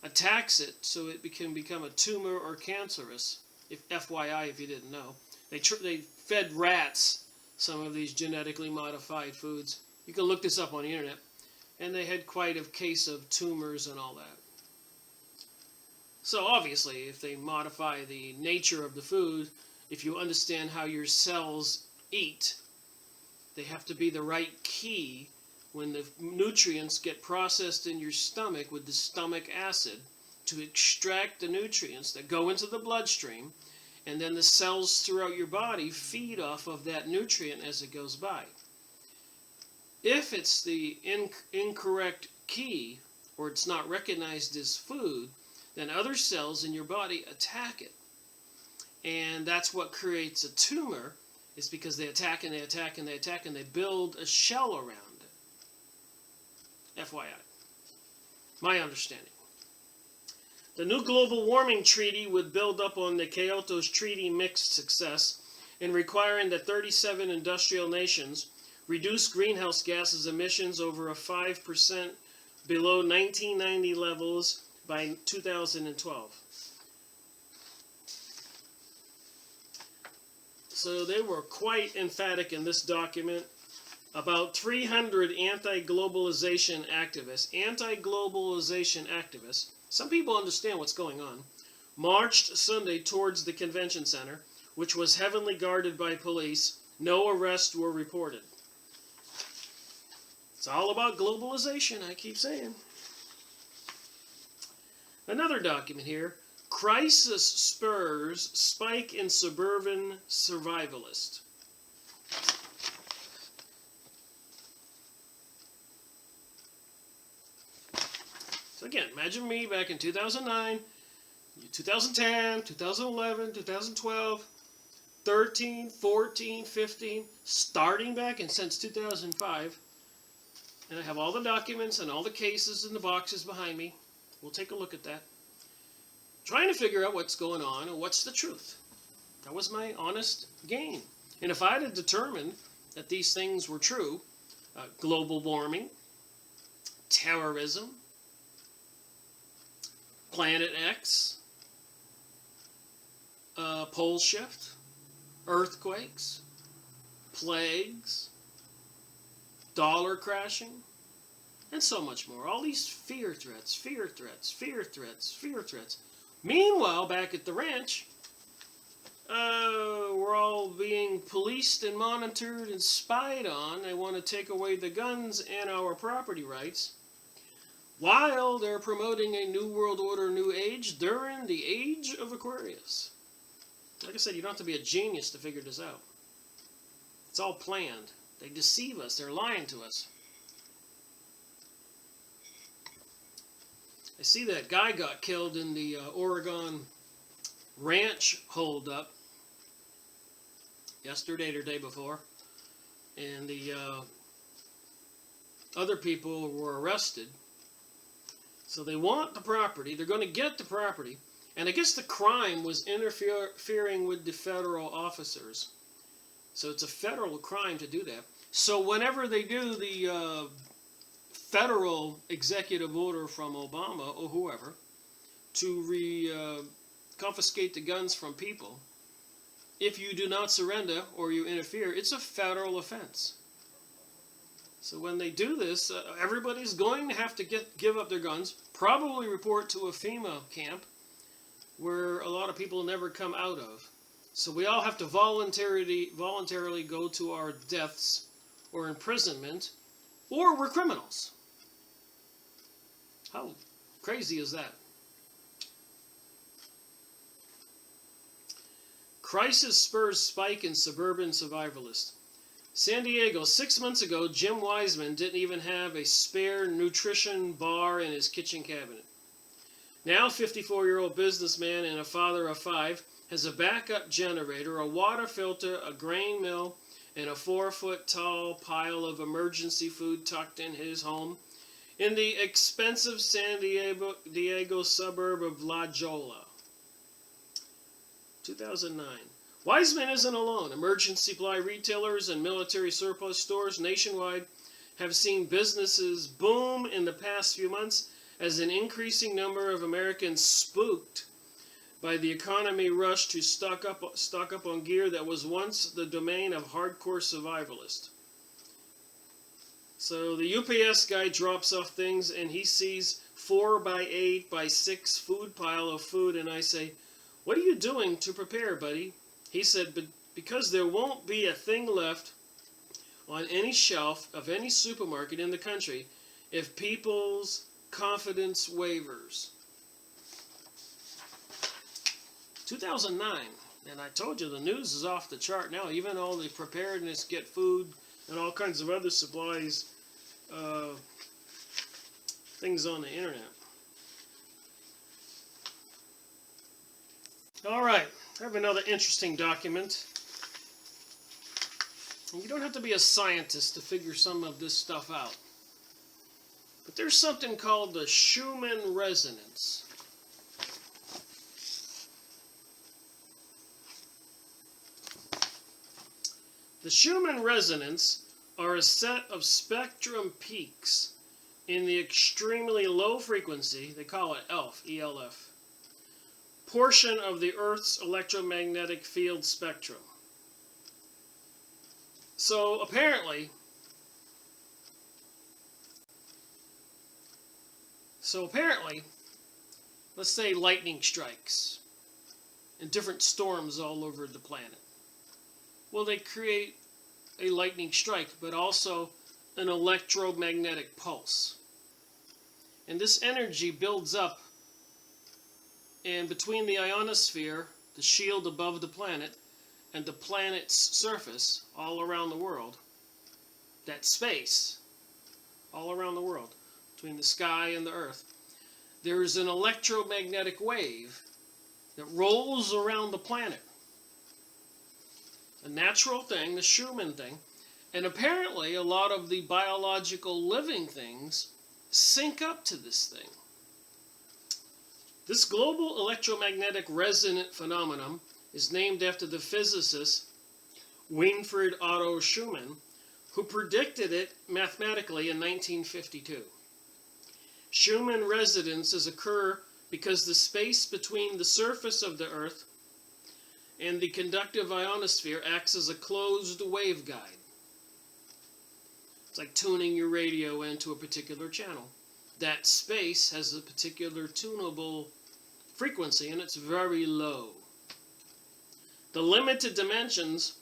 S1: attacks it, so it can become a tumor or cancerous. If FYI, if you didn't know, they fed rats some of these genetically modified foods. You can look this up on the internet, and they had quite a case of tumors and all that. So obviously, if they modify the nature of the food, if you understand how your cells eat, they have to be the right key when the nutrients get processed in your stomach with the stomach acid to extract the nutrients that go into the bloodstream, and then the cells throughout your body feed off of that nutrient as it goes by. If it's the incorrect key, or it's not recognized as food, then other cells in your body attack it. And that's what creates a tumor, is because they attack and they attack and they attack and they build a shell around it. FYI. My understanding. The new global warming treaty would build up on the Kyoto's treaty mixed success in requiring that 37 industrial nations reduce greenhouse gases emissions over a 5% below 1990 levels by 2012. So they were quite emphatic in this document. About 300 anti-globalization activists, some people understand what's going on, marched Sunday towards the convention center, which was heavily guarded by police. No arrests were reported. It's all about globalization, I keep saying. Another document here. Crisis spurs spike in suburban survivalist. So again, imagine me back in 2009, 2010, 2011, 2012, 13, 14, 15, starting back and since 2005. And I have all the documents and all the cases in the boxes behind me. We'll take a look at that. Trying to figure out what's going on and what's the truth. That was my honest game. And if I had determined that these things were true, global warming, terrorism, Planet X, pole shift, earthquakes, plagues, dollar crashing, and so much more. All these fear threats, fear threats, fear threats, fear threats. Meanwhile, back at the ranch, we're all being policed and monitored and spied on. They want to take away the guns and our property rights, while they're promoting a new world order, new age, during the age of Aquarius. Like I said, you don't have to be a genius to figure this out. It's all planned. They deceive us. They're lying to us. I see that guy got killed in the Oregon ranch holdup yesterday or day before, and the other people were arrested. So they want the property. They're going to get the property, and I guess the crime was interfering with the federal officers. So it's a federal crime to do that. So whenever they do the federal executive order from Obama or whoever to confiscate the guns from people, if you do not surrender or you interfere, it's a federal offense. So when they do this, everybody's going to have to give up their guns, probably report to a FEMA camp where a lot of people never come out of. So we all have to voluntarily go to our deaths or imprisonment, or we're criminals. How crazy is that? Crisis spurs spike in suburban survivalist. San Diego, 6 months ago, Jim Wiseman didn't even have a spare nutrition bar in his kitchen cabinet. Now, 54-year-old businessman and a father of 5 has a backup generator, a water filter, a grain mill, and a 4-foot tall pile of emergency food tucked in his home in the expensive San Diego suburb of La Jolla. 2009. Weizmann isn't alone. Emergency supply retailers and military surplus stores nationwide have seen businesses boom in the past few months as an increasing number of Americans spooked by the economy rush to stock up on gear that was once the domain of hardcore survivalists. So the UPS guy drops off things and he sees 4 by 8 by 6 food pile of food, and I say, "What are you doing to prepare, buddy?" He said, "But because there won't be a thing left on any shelf of any supermarket in the country if people's confidence wavers." 2009, and I told you the news is off the chart now. Even all the preparedness, get food, and all kinds of other supplies, things on the internet. All right, I have another interesting document. And you don't have to be a scientist to figure some of this stuff out. But there's something called the Schumann resonance. The Schumann resonance are a set of spectrum peaks in the extremely low frequency, they call it ELF, ELF, portion of the Earth's electromagnetic field spectrum. So apparently, let's say lightning strikes and different storms all over the planet. Well, they create a lightning strike, but also an electromagnetic pulse. And this energy builds up, and between the ionosphere, the shield above the planet, and the planet's surface all around the world, that space all around the world, between the sky and the earth, there is an electromagnetic wave that rolls around the planet. A natural thing, the Schumann thing, and apparently a lot of the biological living things sync up to this thing. This global electromagnetic resonant phenomenon is named after the physicist Winfried Otto Schumann, who predicted it mathematically in 1952. Schumann resonances occur because the space between the surface of the Earth and the conductive ionosphere acts as a closed waveguide. It's like tuning your radio into a particular channel. That space has a particular tunable frequency, and it's very low. The limited dimensions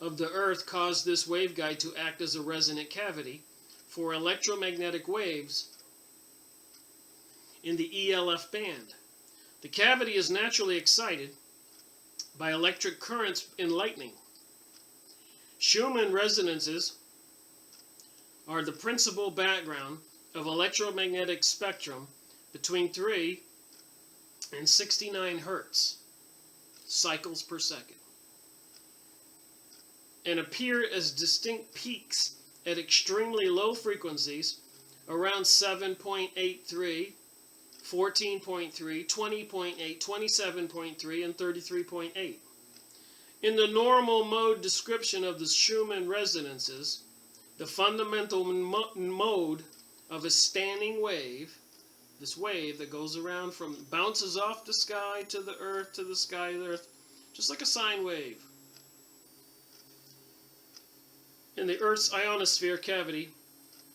S1: of the Earth cause this waveguide to act as a resonant cavity for electromagnetic waves in the ELF band. The cavity is naturally excited by electric currents in lightning. Schumann resonances are the principal background of electromagnetic spectrum between 3 and 69 hertz cycles per second, and appear as distinct peaks at extremely low frequencies around 7.83, 14.3, 20.8, 27.3, and 33.8. In the normal mode description of the Schumann resonances, the fundamental mode of a standing wave, this wave that goes around bounces off the sky to the earth, to the sky to the earth, just like a sine wave. In the Earth's ionosphere cavity,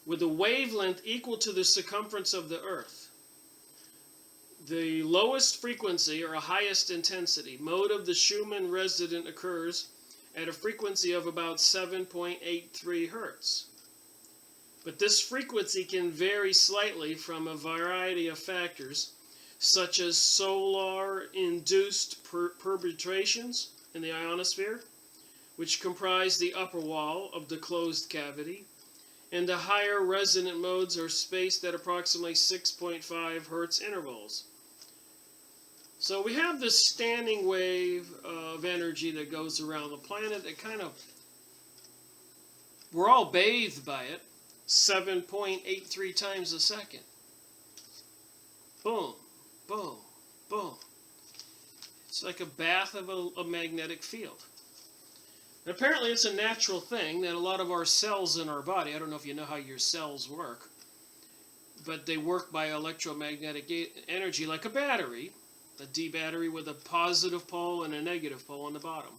S1: with a wavelength equal to the circumference of the Earth. The lowest frequency, or highest intensity, mode of the Schumann resonance occurs at a frequency of about 7.83 hertz. But this frequency can vary slightly from a variety of factors, such as solar-induced perturbations in the ionosphere, which comprise the upper wall of the closed cavity, and the higher resonant modes are spaced at approximately 6.5 hertz intervals. So we have this standing wave of energy that goes around the planet that we're all bathed by it 7.83 times a second. Boom, boom, boom. It's like a bath of a magnetic field. And apparently it's a natural thing that a lot of our cells in our body, I don't know if you know how your cells work, but they work by electromagnetic energy like a battery, a D battery with a positive pole and a negative pole on the bottom.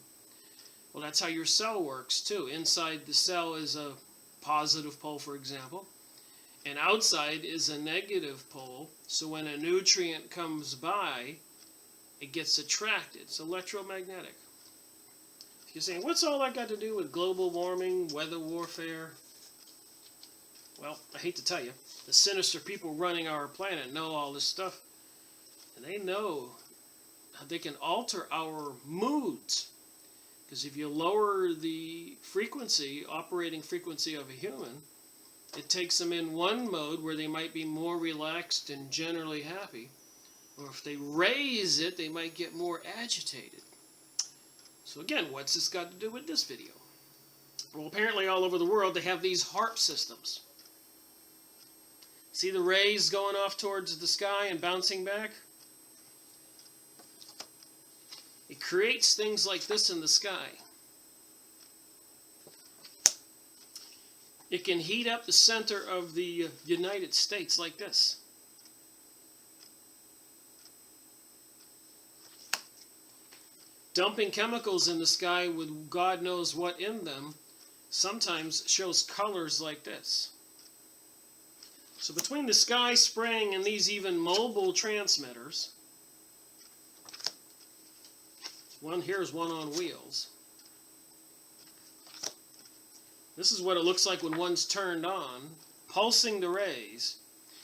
S1: Well, that's how your cell works too. Inside the cell is a positive pole, for example, and outside is a negative pole. So when a nutrient comes by, it gets attracted. It's electromagnetic. You're saying, what's all that got to do with global warming, weather warfare? Well, I hate to tell you, the sinister people running our planet know all this stuff. And they know how they can alter our moods. Because if you lower the frequency, operating frequency of a human, it takes them in one mode where they might be more relaxed and generally happy. Or if they raise it, they might get more agitated. So again, what's this got to do with this video? Well, apparently all over the world they have these HAARP systems. See the rays going off towards the sky and bouncing back? It creates things like this in the sky. It can heat up the center of the United States like this. Dumping chemicals in the sky with God knows what in them sometimes shows colors like this. So between the sky spraying and these even mobile transmitters, here's one on wheels. This is what it looks like when one's turned on, pulsing the rays.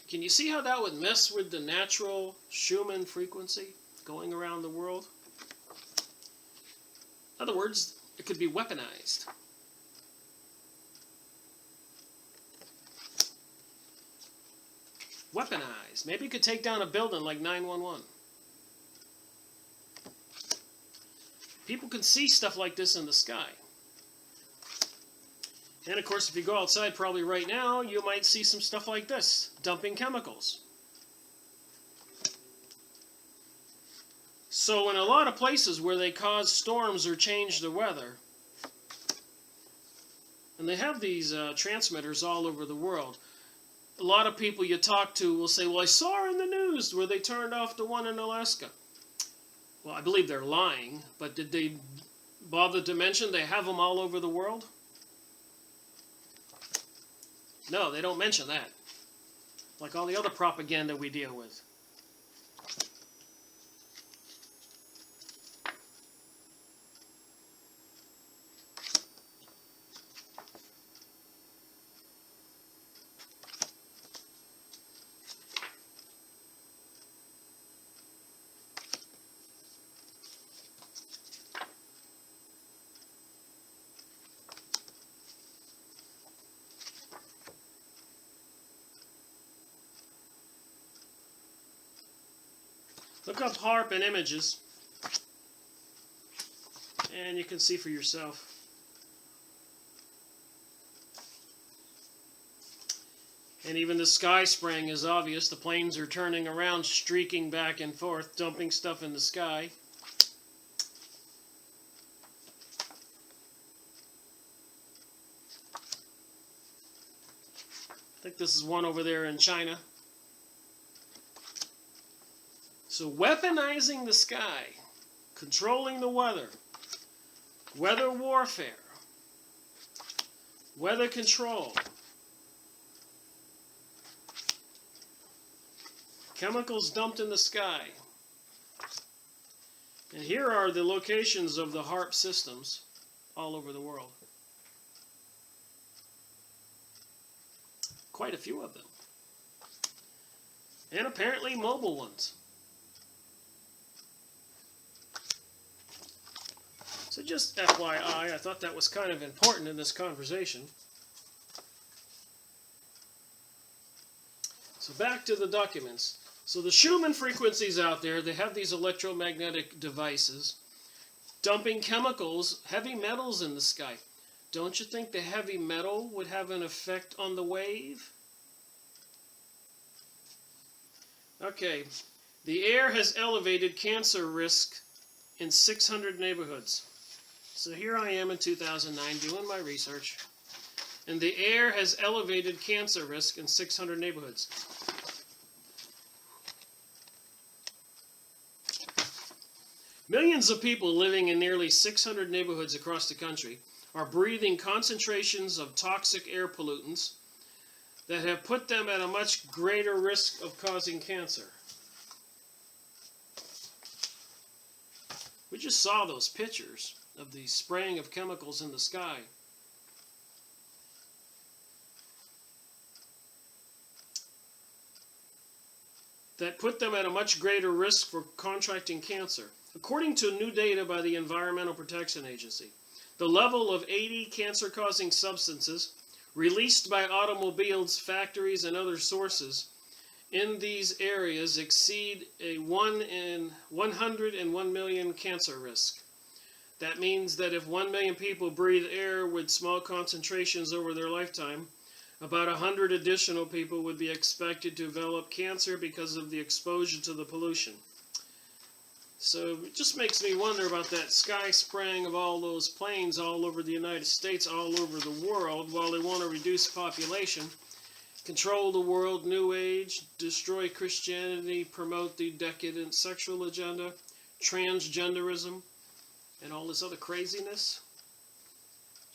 S1: Can you see how that would mess with the natural Schumann frequency going around the world? In other words, it could be weaponized. Weaponized. Maybe it could take down a building like 911. People can see stuff like this in the sky. And of course, if you go outside probably right now, you might see some stuff like this, dumping chemicals. So in a lot of places where they cause storms or change the weather, and they have these transmitters all over the world, a lot of people you talk to will say, well, I saw in the news where they turned off the one in Alaska. Well, I believe they're lying, but did they bother to mention they have them all over the world? No, they don't mention that. Like all the other propaganda we deal with. Look up HAARP and images, and you can see for yourself. And even the sky spraying is obvious. The planes are turning around, streaking back and forth, dumping stuff in the sky. I think this is one over there in China. So weaponizing the sky, controlling the weather, weather warfare, weather control, chemicals dumped in the sky. And here are the locations of the HAARP systems all over the world. Quite a few of them. And apparently mobile ones. So just FYI, I thought that was kind of important in this conversation. So back to the documents. So the Schumann frequencies out there, they have these electromagnetic devices dumping chemicals, heavy metals in the sky. Don't you think the heavy metal would have an effect on the wave? Okay, the air has elevated cancer risk in 600 neighborhoods. So here I am in 2009 doing my research, and the air has elevated cancer risk in 600 neighborhoods. Millions of people living in nearly 600 neighborhoods across the country are breathing concentrations of toxic air pollutants that have put them at a much greater risk of causing cancer. We just saw those pictures of the spraying of chemicals in the sky. That put them at a much greater risk for contracting cancer. According to new data by the Environmental Protection Agency, the level of 80 cancer-causing substances released by automobiles, factories, and other sources in these areas exceed a 1 in 101 million cancer risk. That means that if 1 million people breathe air with small concentrations over their lifetime, about 100 additional people would be expected to develop cancer because of the exposure to the pollution. So it just makes me wonder about that sky spraying of all those planes all over the United States, all over the world, while they want to reduce population, control the world, New Age, destroy Christianity, promote the decadent sexual agenda, transgenderism, and all this other craziness.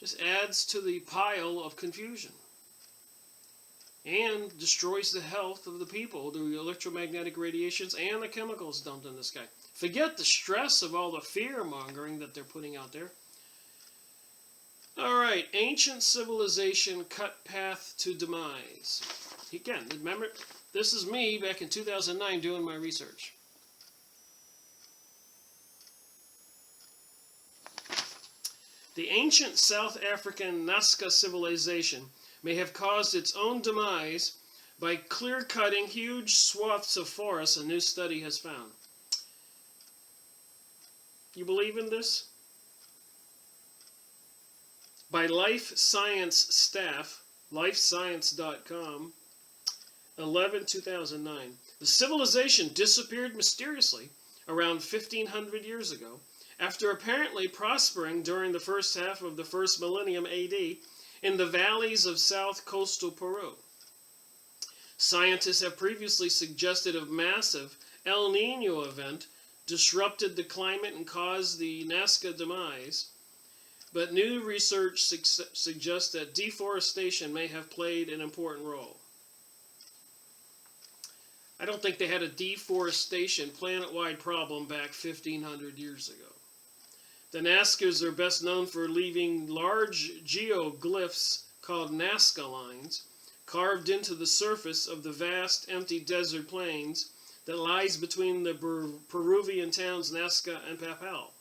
S1: Just adds to the pile of confusion and destroys the health of the people, the electromagnetic radiations and the chemicals dumped in the sky. Forget the stress of all the fear-mongering that they're putting out there. All right, ancient civilization cut path to demise. Again, remember, this is me back in 2009 doing my research. The ancient South African Nazca civilization may have caused its own demise by clear-cutting huge swaths of forest, a new study has found. You believe in this? By Life Science staff, lifescience.com, 11/2009. The civilization disappeared mysteriously around 1500 years ago, after apparently prospering during the first half of the first millennium AD in the valleys of south coastal Peru. Scientists have previously suggested a massive El Nino event disrupted the climate and caused the Nazca demise, but new research suggests that deforestation may have played an important role. I don't think they had a deforestation planet-wide problem back 1500 years ago. The Nazcas are best known for leaving large geoglyphs called Nazca lines carved into the surface of the vast empty desert plains that lies between the Peruvian towns Nazca and Papel.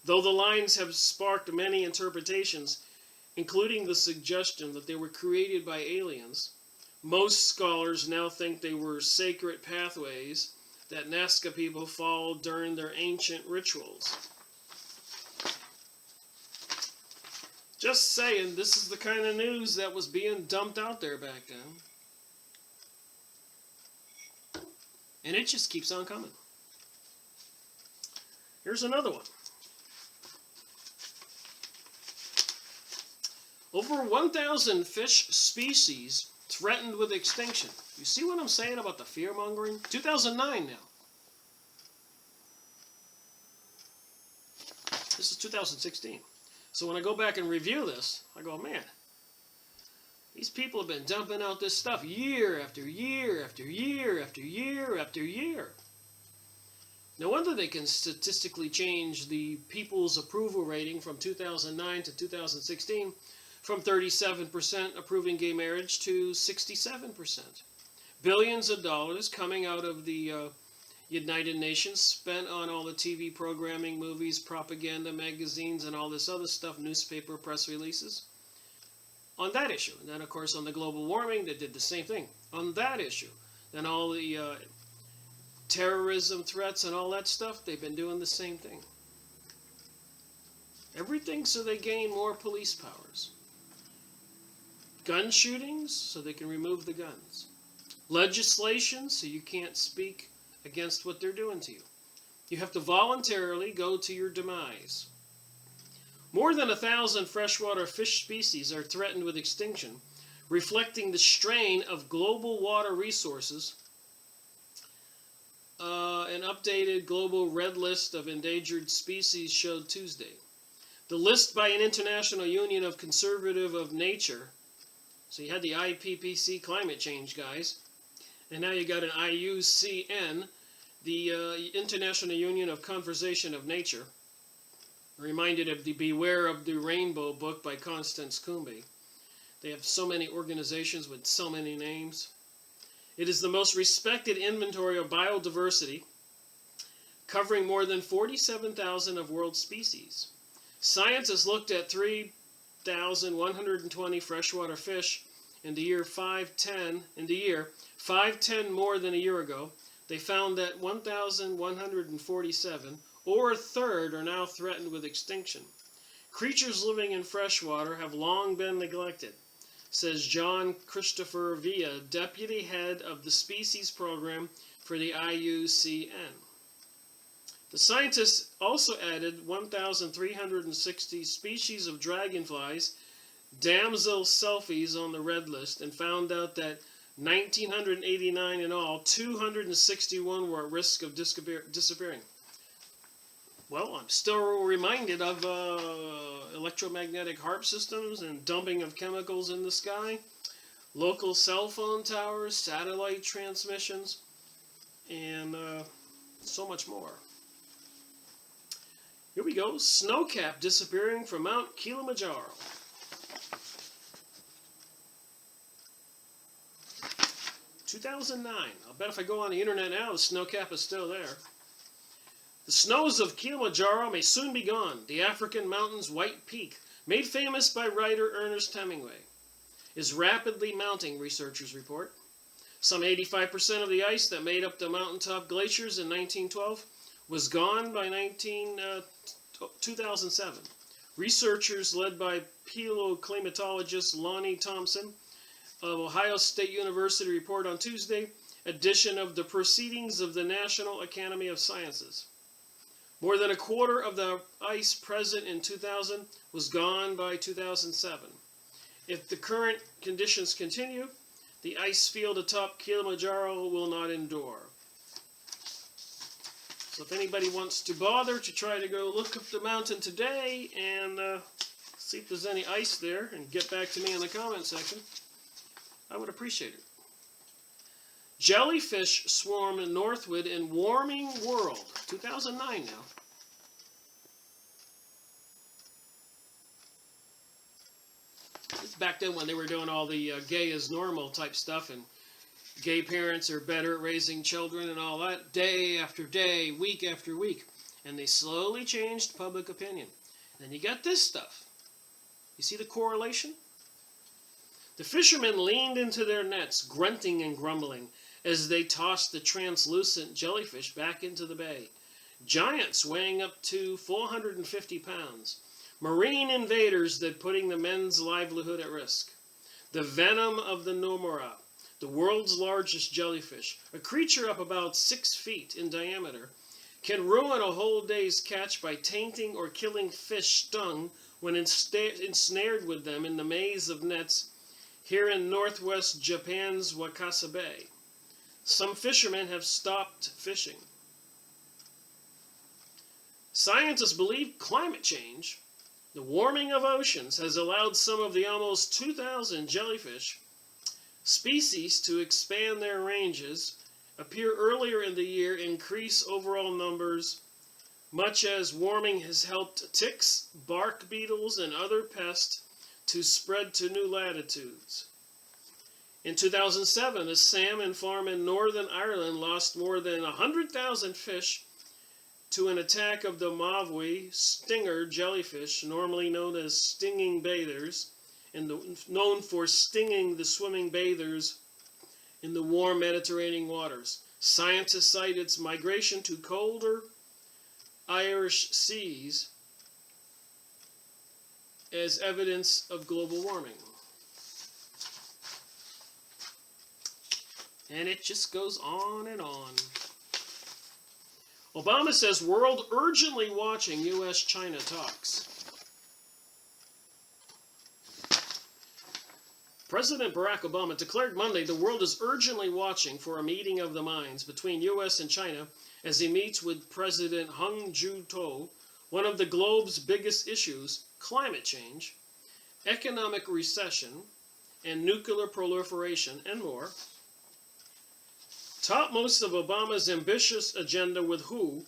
S1: Though the lines have sparked many interpretations, including the suggestion that they were created by aliens, most scholars now think they were sacred pathways that Nazca people followed during their ancient rituals. Just saying, this is the kind of news that was being dumped out there back then. And it just keeps on coming. Here's another one. Over 1,000 fish species threatened with extinction. You see what I'm saying about the fear-mongering? 2009 now. This is 2016. So when I go back and review this, I go, man, these people have been dumping out this stuff year after year after year after year after year. No wonder they can statistically change the people's approval rating from 2009 to 2016 from 37% approving gay marriage to 67%. Billions of dollars coming out of the United Nations spent on all the TV programming, movies, propaganda, magazines, and all this other stuff, newspaper, press releases, on that issue. And then, of course, on the global warming, they did the same thing on that issue. Then all the terrorism threats and all that stuff, they've been doing the same thing. Everything so they gain more police powers. Gun shootings so they can remove the guns. Legislation so you can't speak against what they're doing to you. You have to voluntarily go to your demise. More than 1,000 freshwater fish species are threatened with extinction, reflecting the strain of global water resources. An updated global red list of endangered species showed Tuesday. The list by an International Union of Conservative of Nature. So you had the IPCC climate change guys, and now you got an IUCN, the International Union of Conservation of Nature. Reminded of the Beware of the Rainbow book by Constance Kumbi. They have so many organizations with so many names. It is the most respected inventory of biodiversity, covering more than 47,000 of world species. Scientists looked at 3,120 freshwater fish in the year 510 more than a year ago. They found that 1,147, or a third, are now threatened with extinction. Creatures living in freshwater have long been neglected, says John Christopher Villa, deputy head of the species program for the IUCN. The scientists also added 1,360 species of dragonflies, damsel selfies, on the red list, and found out that 1,989 in all, 261 were at risk of disappearing. Well, I'm still reminded of electromagnetic HAARP systems and dumping of chemicals in the sky, local cell phone towers, satellite transmissions, and so much more. Here we go. Snowcap disappearing from Mount Kilimanjaro. (2009). I'll bet if I go on the internet now, the snowcap is still there. The snows of Kilimanjaro may soon be gone. The African mountain's white peak, made famous by writer Ernest Hemingway, is rapidly mounting, researchers report. Some 85% of the ice that made up the mountaintop glaciers in 1912 was gone by 2007. Researchers led by paleoclimatologist Lonnie Thompson of Ohio State University report on Tuesday edition of the Proceedings of the National Academy of Sciences. More than a quarter of the ice present in 2000 was gone by 2007. If the current conditions continue, the ice field atop Kilimanjaro will not endure. So if anybody wants to bother to try to go look up the mountain today and see if there's any ice there and get back to me in the comment section, I would appreciate it. Jellyfish swarm northward in warming world. 2009 now. It's back then when they were doing all the gay is normal type stuff, and gay parents are better at raising children and all that, day after day, week after week. And they slowly changed public opinion. And then you got this stuff. You see the correlation? The fishermen leaned into their nets, grunting and grumbling, as they tossed the translucent jellyfish back into the bay. Giants weighing up to 450 pounds. Marine invaders that putting the men's livelihood at risk. The venom of the Nomura, the world's largest jellyfish, a creature up about 6 feet in diameter, can ruin a whole day's catch by tainting or killing fish stung when ensnared with them in the maze of nets here in northwest Japan's Wakasa Bay. Some fishermen have stopped fishing. Scientists believe climate change, the warming of oceans, has allowed some of the almost 2,000 jellyfish species to expand their ranges, appear earlier in the year, increase overall numbers, much as warming has helped ticks, bark beetles, and other pests to spread to new latitudes. In 2007, a salmon farm in Northern Ireland lost more than 100,000 fish to an attack of the Mavui stinger jellyfish, normally known as stinging bathers, and known for stinging the swimming bathers in the warm Mediterranean waters. Scientists cite its migration to colder Irish seas as evidence of global warming. And it just goes on and on. Obama says world urgently watching U.S.-China talks. President Barack Obama declared Monday the world is urgently watching for a meeting of the minds between U.S. and China as he meets with President Hung Ju-to. One of the globe's biggest issues, climate change, economic recession, and nuclear proliferation, and more. Topmost of Obama's ambitious agenda with WHO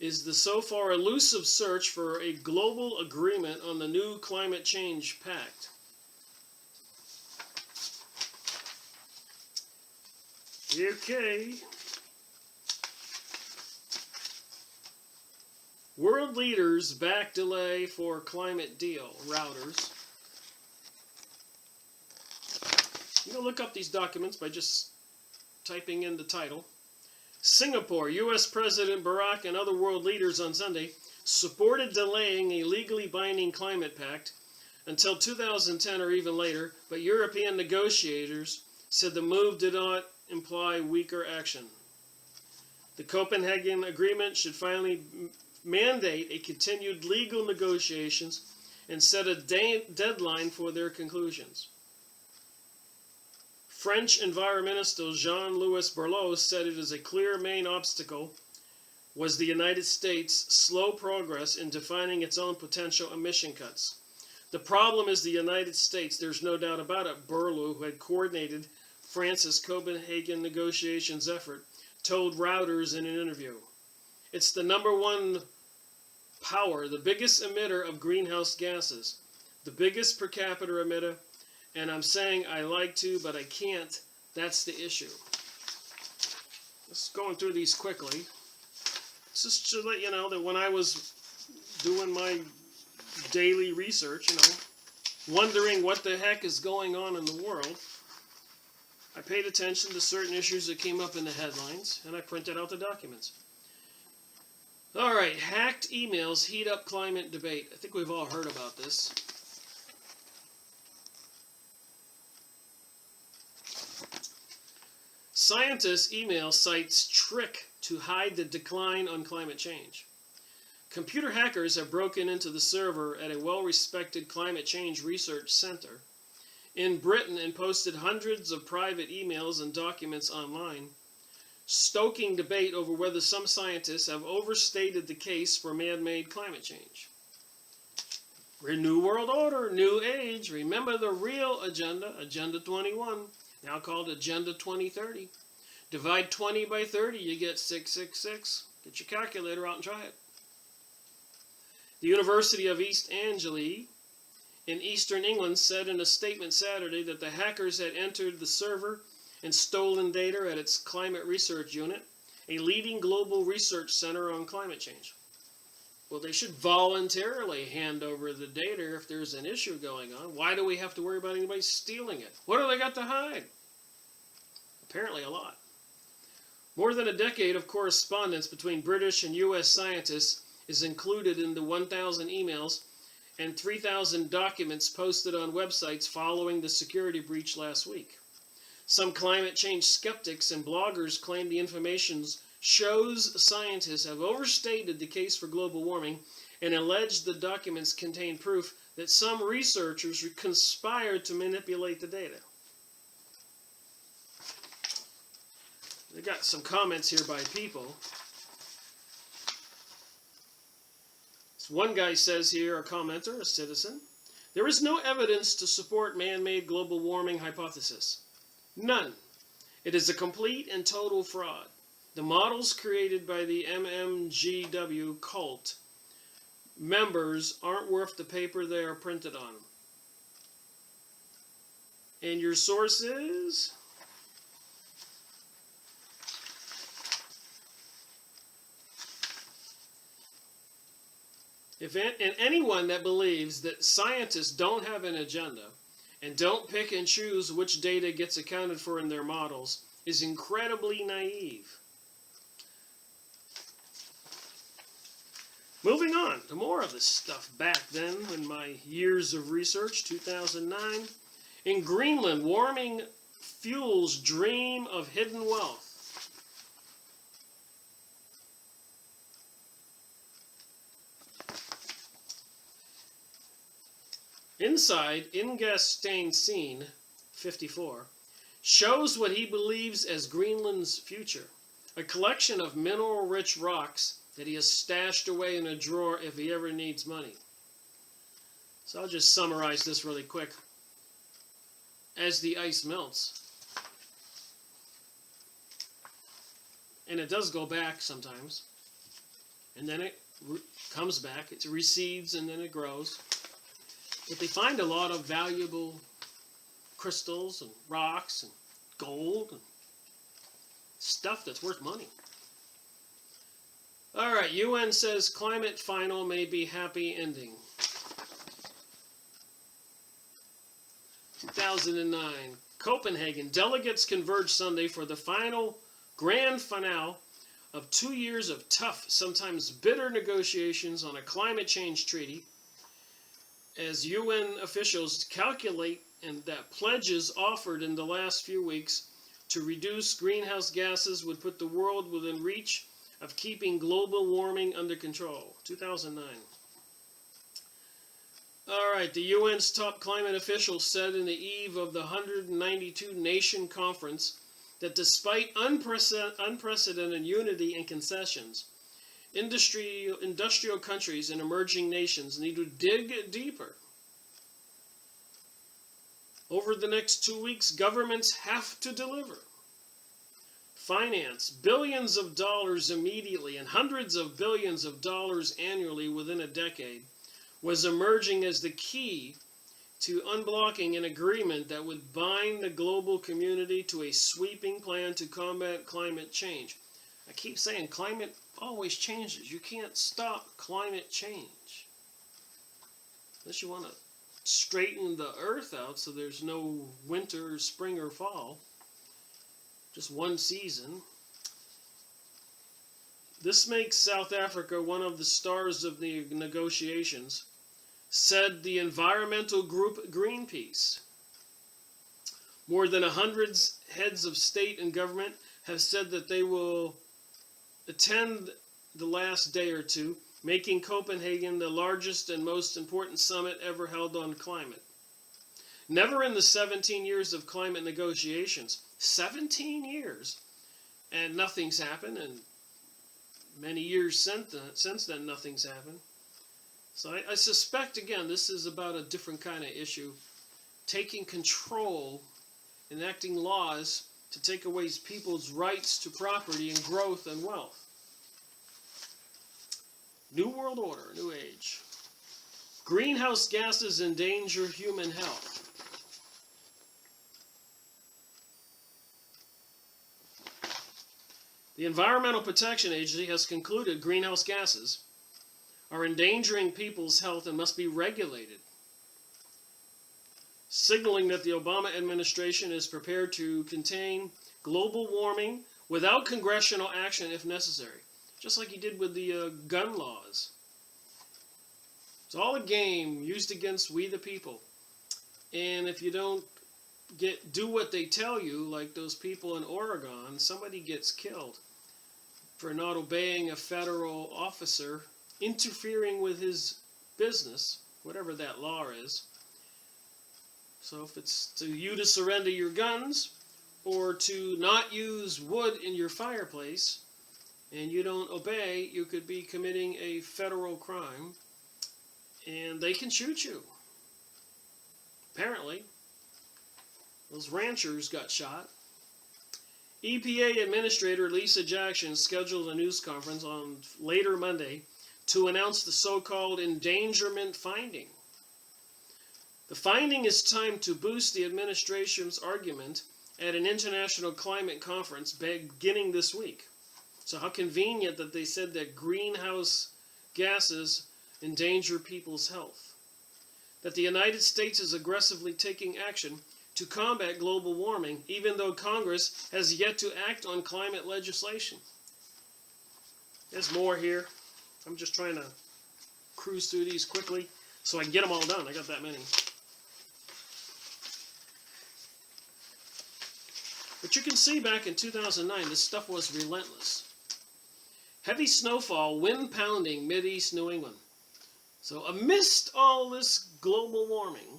S1: is the so far elusive search for a global agreement on the new Climate Change Pact. Okay. World leaders back delay for climate deal. Routers. You can look up these documents by just typing in the title. Singapore, U.S. President Barack and other world leaders on Sunday supported delaying a legally binding climate pact until 2010 or even later, but European negotiators said the move did not imply weaker action. The Copenhagen Agreement should finally mandate a continued legal negotiations and set a deadline for their conclusions. French environmentalist Jean-Louis Borloo said it is a clear main obstacle was the United States' slow progress in defining its own potential emission cuts. The problem is the United States, there's no doubt about it. Borloo, who had coordinated France's Copenhagen negotiations effort, told Reuters in an interview. It's the number one power, the biggest emitter of greenhouse gases, the biggest per capita emitter, and I'm saying I like to, but I can't. That's the issue. Just going through these quickly. Just to let you know that when I was doing my daily research, wondering what the heck is going on in the world, I paid attention to certain issues that came up in the headlines, and I printed out the documents. All right, hacked emails heat up climate debate. I think we've all heard about this. Scientists' email cites trick to hide the decline on climate change. Computer hackers have broken into the server at a well-respected climate change research center in Britain and posted hundreds of private emails and documents online, stoking debate over whether some scientists have overstated the case for man-made climate change. New World Order, New Age. Remember the real agenda, Agenda 21, now called Agenda 2030. Divide 20 by 30, you get 666. Get your calculator out and try it. The University of East Anglia in eastern England said in a statement Saturday that the hackers had entered the server and stolen data at its climate research unit, a leading global research center on climate change. Well, they should voluntarily hand over the data if there's an issue going on. Why do we have to worry about anybody stealing it? What do they got to hide? Apparently a lot. More than a decade of correspondence between British and U.S. scientists is included in the 1,000 emails and 3,000 documents posted on websites following the security breach last week. Some climate change skeptics and bloggers claim the information shows scientists have overstated the case for global warming and allege the documents contain proof that some researchers conspired to manipulate the data. They got some comments here by people. One guy says here, a commenter, a citizen, there is no evidence to support man-made global warming hypothesis. None. It is a complete and total fraud. The models created by the MMGW cult members aren't worth the paper they are printed on. And your sources? And anyone that believes that scientists don't have an agenda and don't pick and choose which data gets accounted for in their models is incredibly naive. Moving on to more of this stuff back then in my years of research, 2009. In Greenland, warming fuels dream of hidden wealth. Inside, Inga Steen, 54, shows what he believes as Greenland's future, a collection of mineral-rich rocks that he has stashed away in a drawer if he ever needs money. So I'll just summarize this really quick. As the ice melts, and it does go back sometimes, and then it comes back, it recedes, and then it grows. But they find a lot of valuable crystals and rocks and gold and stuff that's worth money. All right, UN says climate final may be happy ending. 2009, Copenhagen. Delegates converge Sunday for the final grand finale of 2 years of tough, sometimes bitter negotiations on a climate change treaty, as UN officials calculate and that pledges offered in the last few weeks to reduce greenhouse gases would put the world within reach of keeping global warming under control. 2009. All right, the UN's top climate officials said in the eve of the 192 nation conference that despite unprecedented unity and concessions, industrial countries and emerging nations need to dig deeper. Over the next 2 weeks, governments have to deliver. Finance billions of dollars immediately and hundreds of billions of dollars annually within a decade was emerging as the key to unblocking an agreement that would bind the global community to a sweeping plan to combat climate change. I keep saying climate always changes. You can't stop climate change. Unless you want to straighten the earth out so there's no winter, spring, or fall. Just one season. This makes South Africa one of the stars of the negotiations, said the environmental group Greenpeace. More than 100 heads of state and government have said that they will attend the last day or two, making Copenhagen the largest and most important summit ever held on climate. Never in the 17 years of climate negotiations, 17 years, and nothing's happened, and many years since then nothing's happened. So I suspect, again, this is about a different kind of issue. Taking control, enacting laws to take away people's rights to property and growth and wealth. New World Order, New Age. Greenhouse gases endanger human health. The Environmental Protection Agency has concluded greenhouse gases are endangering people's health and must be regulated, signaling that the Obama administration is prepared to contain global warming without congressional action if necessary, just like he did with the gun laws. It's all a game used against we the people. And if you don't do what they tell you, like those people in Oregon, somebody gets killed for not obeying a federal officer interfering with his business, whatever that law is. So if it's to you to surrender your guns or to not use wood in your fireplace and you don't obey, you could be committing a federal crime and they can shoot you. Apparently, those ranchers got shot. EPA Administrator Lisa Jackson scheduled a news conference on later Monday to announce the so-called endangerment finding. The finding is timed to boost the administration's argument at an international climate conference beginning this week. So how convenient that they said that greenhouse gases endanger people's health. That the United States is aggressively taking action to combat global warming, even though Congress has yet to act on climate legislation. There's more here. I'm just trying to cruise through these quickly so I can get them all done. I got that many. But you can see back in 2009, this stuff was relentless. Heavy snowfall, wind pounding mid-east New England. So amidst all this global warming,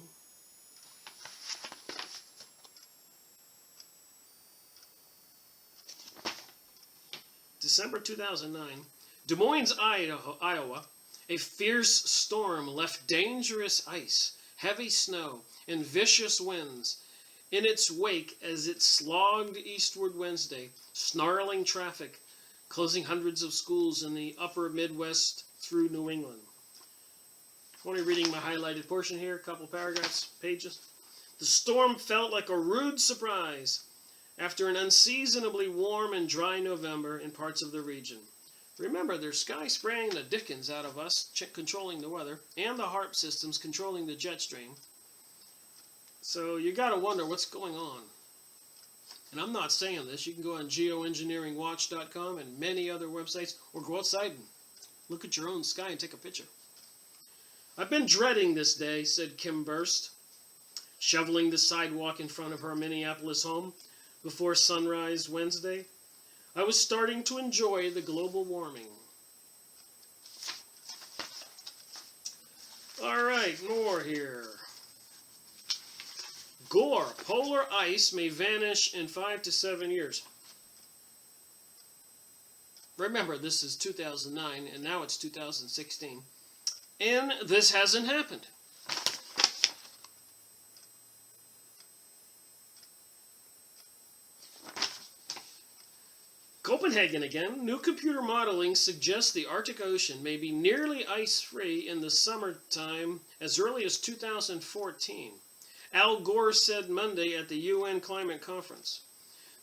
S1: December 2009, Des Moines, Iowa, a fierce storm left dangerous ice, heavy snow, and vicious winds in its wake as it slogged eastward Wednesday, snarling traffic, closing hundreds of schools in the upper Midwest through New England. I'm only reading my highlighted portion here, a couple paragraphs, pages. The storm felt like a rude surprise after an unseasonably warm and dry November in parts of the region. Remember, there's sky spraying the dickens out of us, controlling the weather, and the HAARP systems controlling the jet stream. So you got to wonder what's going on. And I'm not saying this. You can go on geoengineeringwatch.com and many other websites, or go outside and look at your own sky and take a picture. I've been dreading this day, said Kim Burst, shoveling the sidewalk in front of her Minneapolis home before sunrise Wednesday. I was starting to enjoy the global warming. All right, more here. Gore, polar ice may vanish in 5 to 7 years. Remember, this is 2009, and now it's 2016. And this hasn't happened. Copenhagen again. New computer modeling suggests the Arctic Ocean may be nearly ice-free in the summertime as early as 2014. Al Gore said Monday at the UN Climate Conference.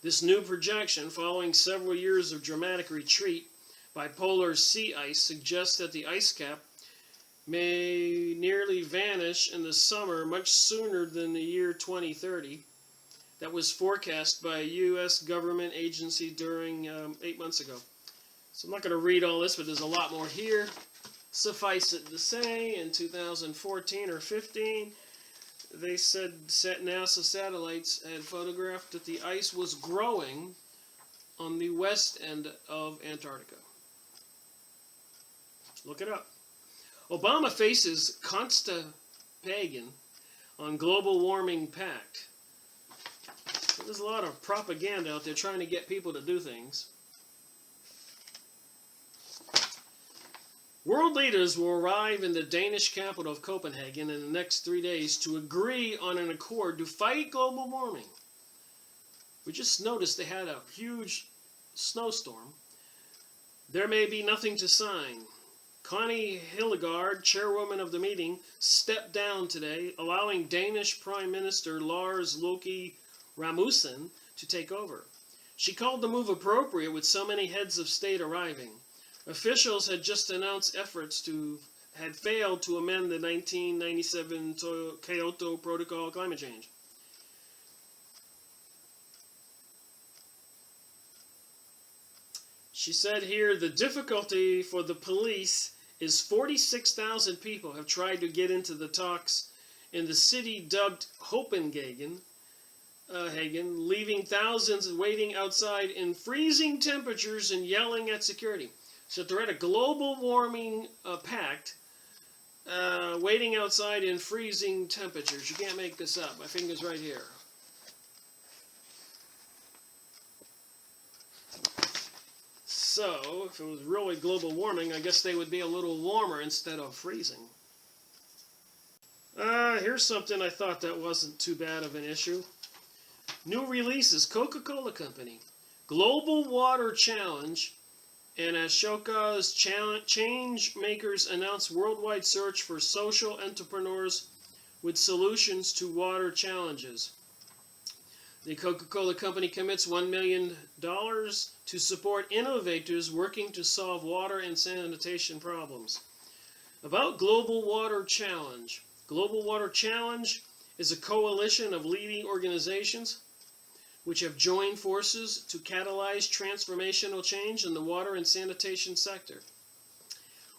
S1: This new projection, following several years of dramatic retreat by polar sea ice, suggests that the ice cap may nearly vanish in the summer much sooner than the year 2030. That was forecast by a U.S. government agency during 8 months ago. So I'm not going to read all this, but there's a lot more here. Suffice it to say, in 2014 or 15, they said NASA satellites had photographed that the ice was growing on the west end of Antarctica. Look it up. Obama faces constipation on global warming pact. So there's a lot of propaganda out there trying to get people to do things. World leaders will arrive in the Danish capital of Copenhagen in the next 3 days to agree on an accord to fight global warming. We just noticed they had a huge snowstorm. There may be nothing to sign. Connie Hedegaard, chairwoman of the meeting, stepped down today, allowing Danish Prime Minister Lars Løkke Rasmussen to take over. She called the move appropriate with so many heads of state arriving. Officials had just announced efforts had failed to amend the 1997 Kyoto Protocol climate change. She said here, the difficulty for the police is 46,000 people have tried to get into the talks in the city dubbed Copenhagen, leaving thousands waiting outside in freezing temperatures and yelling at security. So they're at a global warming pact, waiting outside in freezing temperatures. You can't make this up. My finger's right here. So, if it was really global warming, I guess they would be a little warmer instead of freezing. Here's something I thought that wasn't too bad of an issue. New releases, Coca-Cola Company, Global Water Challenge, and Ashoka's Change Makers announce worldwide search for social entrepreneurs with solutions to water challenges. The Coca-Cola Company commits $1 million to support innovators working to solve water and sanitation problems. About Global Water Challenge. Global Water Challenge is a coalition of leading organizations which have joined forces to catalyze transformational change in the water and sanitation sector.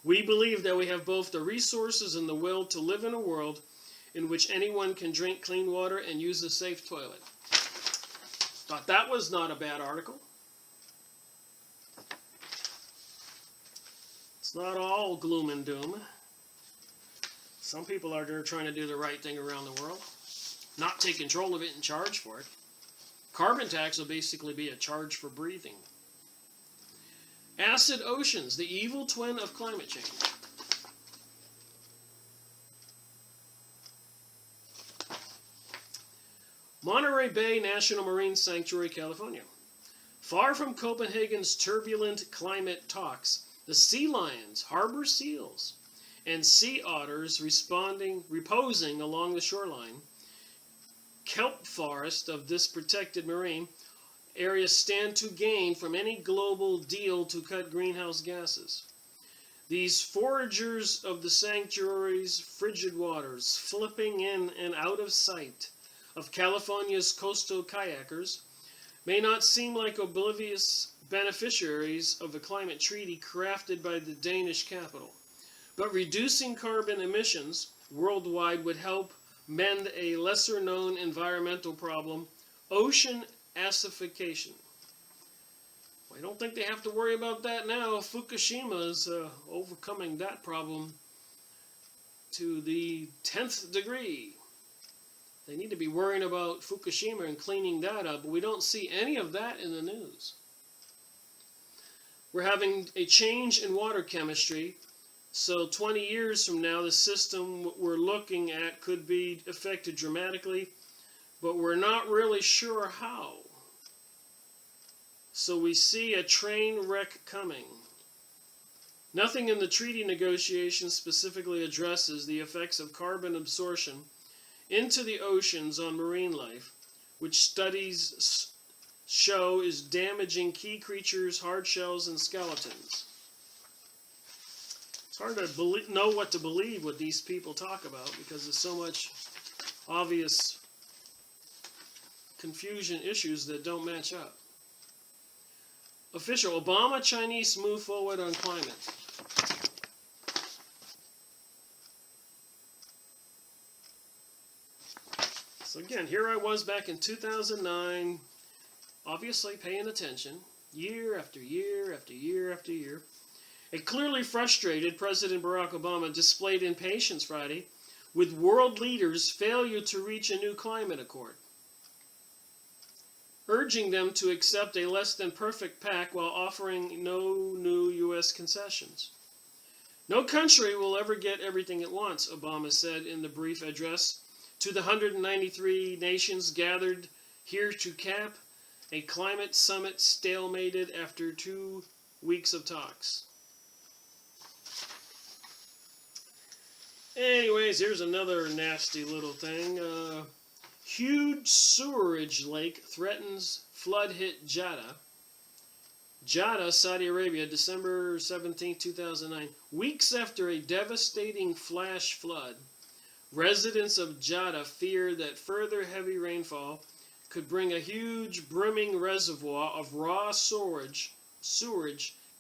S1: We believe that we have both the resources and the will to live in a world in which anyone can drink clean water and use a safe toilet. Thought that was not a bad article. It's not all gloom and doom. Some people are there trying to do the right thing around the world, not take control of it and charge for it. Carbon tax will basically be a charge for breathing. Acid oceans, the evil twin of climate change. Monterey Bay National Marine Sanctuary, California. Far from Copenhagen's turbulent climate talks, the sea lions, harbor seals, and sea otters reposing along the shoreline, kelp forest of this protected marine area stand to gain from any global deal to cut greenhouse gases. These foragers of the sanctuary's frigid waters, flipping in and out of sight of California's coastal kayakers, may not seem like oblivious beneficiaries of a climate treaty crafted by the Danish capital. But reducing carbon emissions worldwide would help mend a lesser-known environmental problem, ocean acidification. I don't think they have to worry about that now. Fukushima is overcoming that problem to the 10th degree. They need to be worrying about Fukushima and cleaning that up, but we don't see any of that in the news. We're having a change in water chemistry, so 20 years from now, the system we're looking at could be affected dramatically, but we're not really sure how. So we see a train wreck coming. Nothing in the treaty negotiations specifically addresses the effects of carbon absorption into the oceans on marine life, which studies show is damaging key creatures, hard shells, and skeletons. It's hard to know what to believe what these people talk about because there's so much obvious confusion issues that don't match up. Official, Obama Chinese move forward on climate. So again, here I was back in 2009, obviously paying attention, year after year after year after year. A clearly frustrated President Barack Obama displayed impatience Friday with world leaders' failure to reach a new climate accord, urging them to accept a less than perfect pact while offering no new U.S. concessions. No country will ever get everything it wants, Obama said in the brief address to the 193 nations gathered here to cap a climate summit stalemated after 2 weeks of talks. Anyways, here's another nasty little thing. Huge sewerage lake threatens flood-hit Jeddah. Jeddah, Saudi Arabia, December 17, 2009. Weeks after a devastating flash flood, residents of Jeddah fear that further heavy rainfall could bring a huge brimming reservoir of raw sewage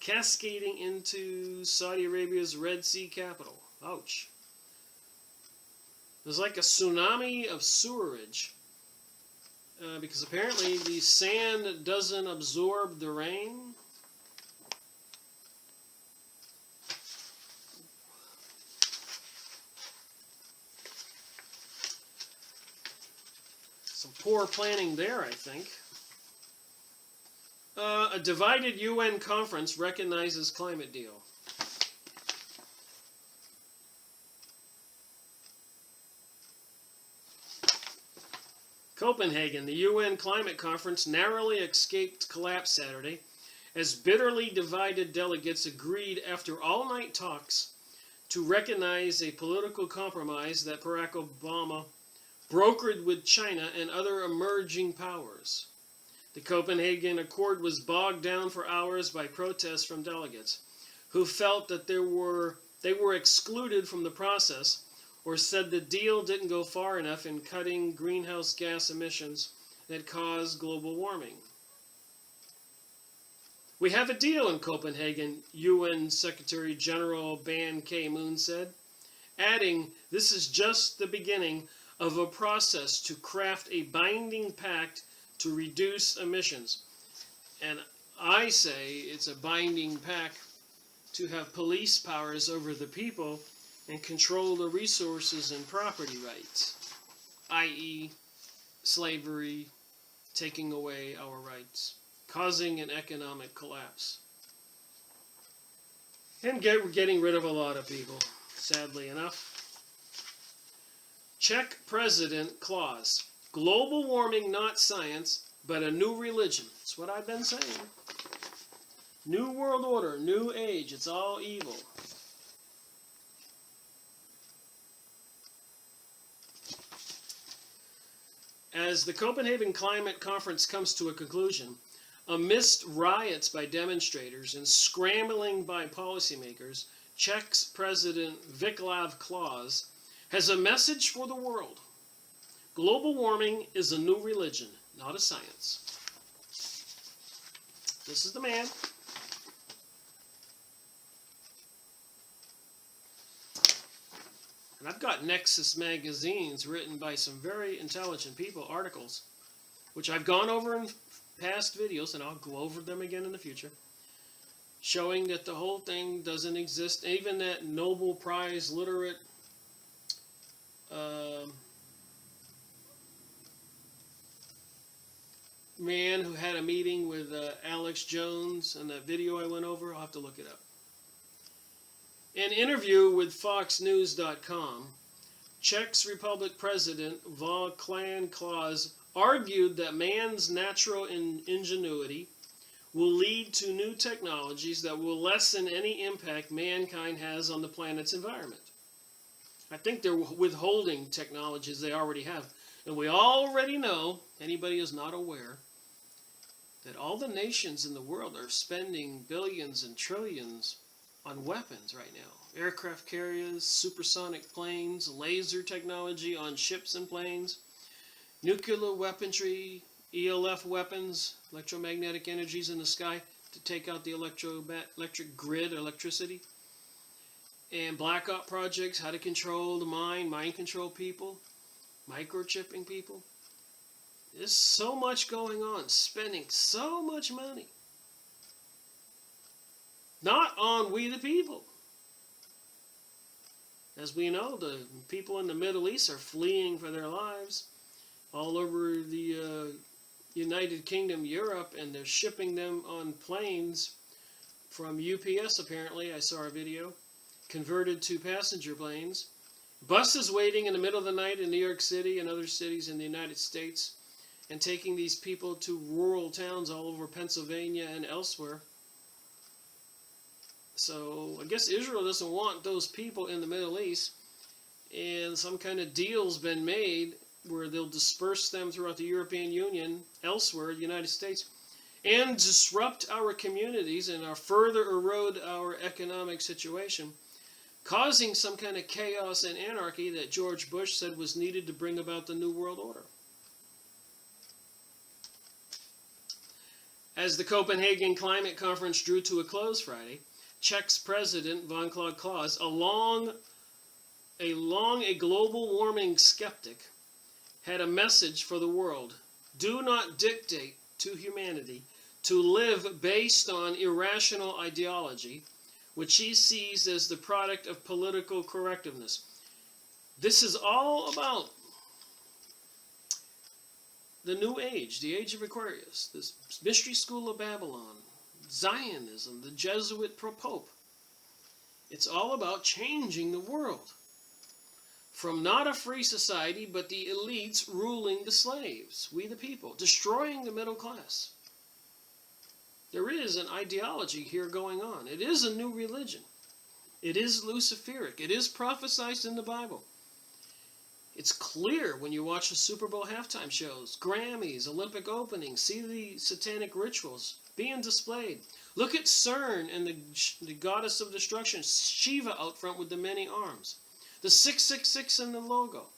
S1: cascading into Saudi Arabia's Red Sea capital. Ouch. There's like a tsunami of sewerage because apparently the sand doesn't absorb the rain. Some poor planning there, I think. A divided UN conference recognizes climate deal. Copenhagen, the UN climate conference narrowly escaped collapse Saturday as bitterly divided delegates agreed after all-night talks to recognize a political compromise that Barack Obama brokered with China and other emerging powers. The Copenhagen Accord was bogged down for hours by protests from delegates who felt that they were excluded from the process or said the deal didn't go far enough in cutting greenhouse gas emissions that cause global warming. We have a deal in Copenhagen, UN Secretary General Ban Ki-moon said, adding, this is just the beginning of a process to craft a binding pact to reduce emissions. And I say it's a binding pact to have police powers over the people and control the resources and property rights, i.e. slavery, taking away our rights, causing an economic collapse. And getting rid of a lot of people, sadly enough. Czech President Klaus. Global warming, not science, but a new religion. That's what I've been saying. New world order, new age, it's all evil. As the Copenhagen Climate Conference comes to a conclusion, amidst riots by demonstrators and scrambling by policymakers, Czech's President Václav Klaus has a message for the world. Global warming is a new religion, not a science. This is the man. And I've got Nexus magazines written by some very intelligent people, articles, which I've gone over in past videos, and I'll go over them again in the future, showing that the whole thing doesn't exist. Even that Nobel Prize literate man who had a meeting with Alex Jones, and that video I went over, I'll have to look it up. In an interview with FoxNews.com, Czech Republic President Václav Klaus argued that man's natural ingenuity will lead to new technologies that will lessen any impact mankind has on the planet's environment. I think they're withholding technologies they already have. And we already know, anybody who's not aware, that all the nations in the world are spending billions and trillions on weapons right now. Aircraft carriers, supersonic planes, laser technology on ships and planes, nuclear weaponry, ELF weapons, electromagnetic energies in the sky to take out the electric grid, electricity, and black op projects, how to control the mind control people, microchipping people. There's so much going on, spending so much money. Not on we the people. As we know, the people in the Middle East are fleeing for their lives all over the United Kingdom, Europe, and they're shipping them on planes from UPS, apparently. I saw a video, converted to passenger planes. Buses waiting in the middle of the night in New York City and other cities in the United States, and taking these people to rural towns all over Pennsylvania and elsewhere. So I guess Israel doesn't want those people in the Middle East, and some kind of deal's been made where they'll disperse them throughout the European Union, elsewhere, the United States, and disrupt our communities and further erode our economic situation, causing some kind of chaos and anarchy that George Bush said was needed to bring about the New World Order. As the Copenhagen Climate Conference drew to a close Friday, Czech's President Václav Klaus, a global warming skeptic, had a message for the world. Do not dictate to humanity to live based on irrational ideology, which he sees as the product of political correctiveness. This is all about the New Age, the Age of Aquarius, this mystery school of Babylon, Zionism, the Jesuit Pope. It's all about changing the world from not a free society, but the elites ruling the slaves, we the people, destroying the middle class. There is an ideology here going on. It is a new religion. It is Luciferic. It is prophesied in the Bible. It's clear when you watch the Super Bowl halftime shows, Grammys, Olympic openings, see the satanic rituals being displayed. Look at CERN and the goddess of destruction, Shiva, out front with the many arms. The 666 in the logo.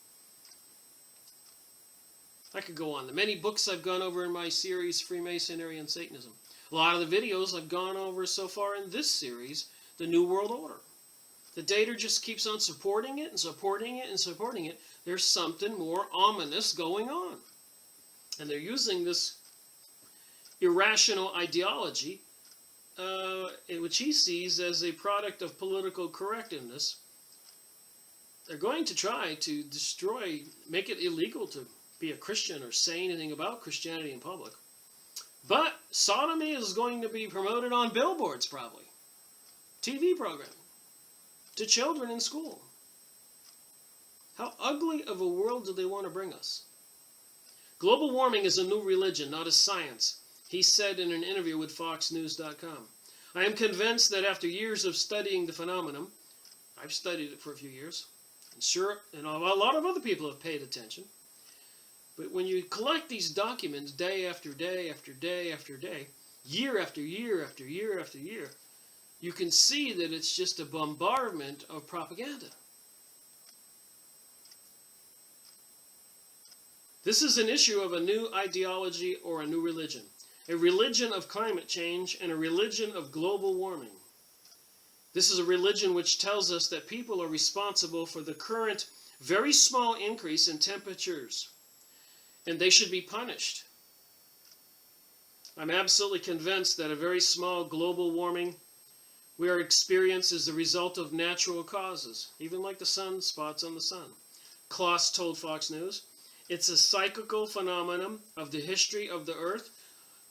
S1: I could go on. The many books I've gone over in my series, Freemasonry and Satanism. A lot of the videos I've gone over so far in this series, the New World Order. The data just keeps on supporting it and supporting it and supporting it. There's something more ominous going on. And they're using this irrational ideology, which he sees as a product of political correctness. They're going to try to destroy, make it illegal to be a Christian or say anything about Christianity in public. But sodomy is going to be promoted on billboards, probably. TV programming. To children in school. How ugly of a world do they want to bring us? Global warming is a new religion, not a science, he said in an interview with FoxNews.com. I am convinced that after years of studying the phenomenon, I've studied it for a few years, and a lot of other people have paid attention, but when you collect these documents day after day after day after day, year after year after year after year, you can see that it's just a bombardment of propaganda. This is an issue of a new ideology or a new religion. A religion of climate change and a religion of global warming. This is a religion which tells us that people are responsible for the current very small increase in temperatures, and they should be punished. I'm absolutely convinced that a very small global warming we are experiencing is the result of natural causes, even like the sunspots on the sun. Klaus told Fox News, it's a cyclical phenomenon of the history of the earth.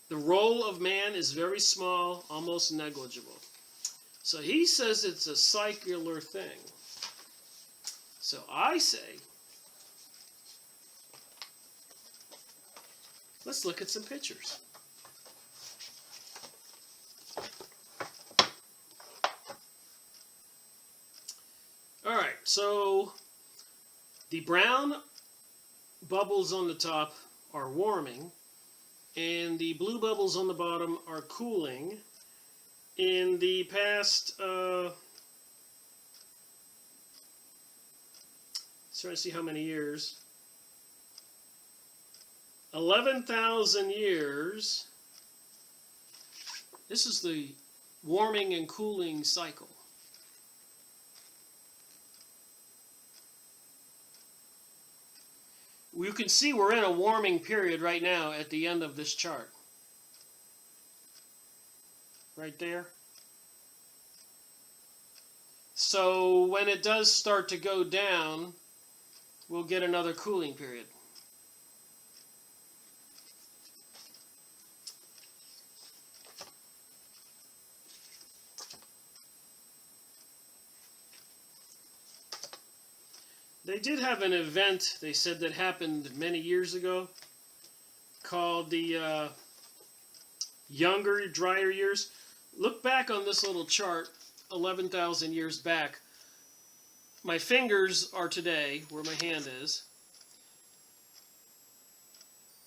S1: The role of man is very small, almost negligible. So he says it's a circular thing. So I say, let's look at some pictures. All right, so the brown bubbles on the top are warming, and the blue bubbles on the bottom are cooling. In the past, trying to see how many years, 11,000 years, this is the warming and cooling cycle. You can see we're in a warming period right now at the end of this chart. Right there. So when it does start to go down, we'll get another cooling period. They did have an event, they said, that happened many years ago called the younger, drier years. Look back on this little chart 11,000 years back. My fingers are today where my hand is.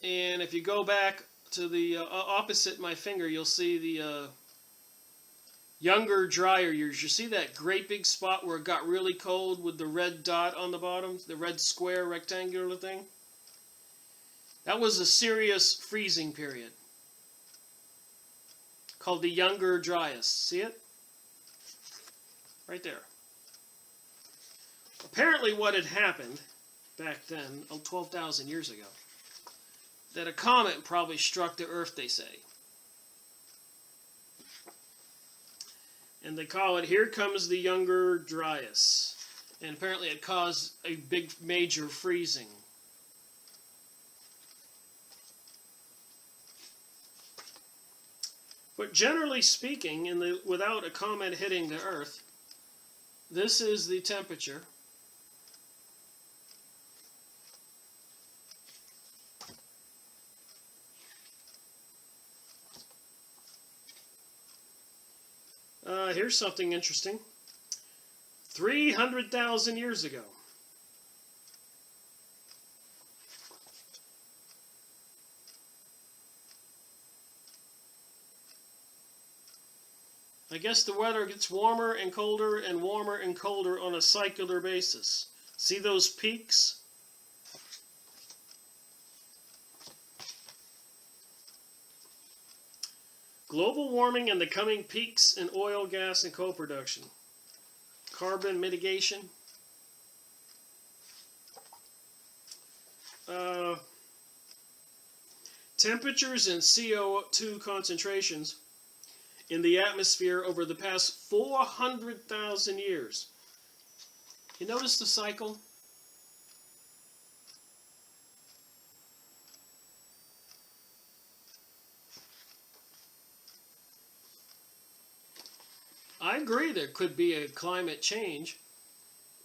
S1: And if you go back to the opposite my finger, you'll see the younger, drier years. You see that great big spot where it got really cold with the red dot on the bottom, the red square rectangular thing? That was a serious freezing period called the Younger Dryas. See it? Right there. Apparently what had happened back then, 12,000 years ago, that a comet probably struck the Earth, they say. And they call it, here comes the Younger Dryas. And apparently it caused a big, major freezing. But generally speaking, without a comet hitting the Earth, this is the temperature. Here's something interesting. 300,000 years ago. I guess the weather gets warmer and colder and warmer and colder on a circular basis. See those peaks? Global warming and the coming peaks in oil, gas, and coal production. Carbon mitigation. Temperatures and CO2 concentrations in the atmosphere over the past 400,000 years. You notice the cycle? I agree there could be a climate change,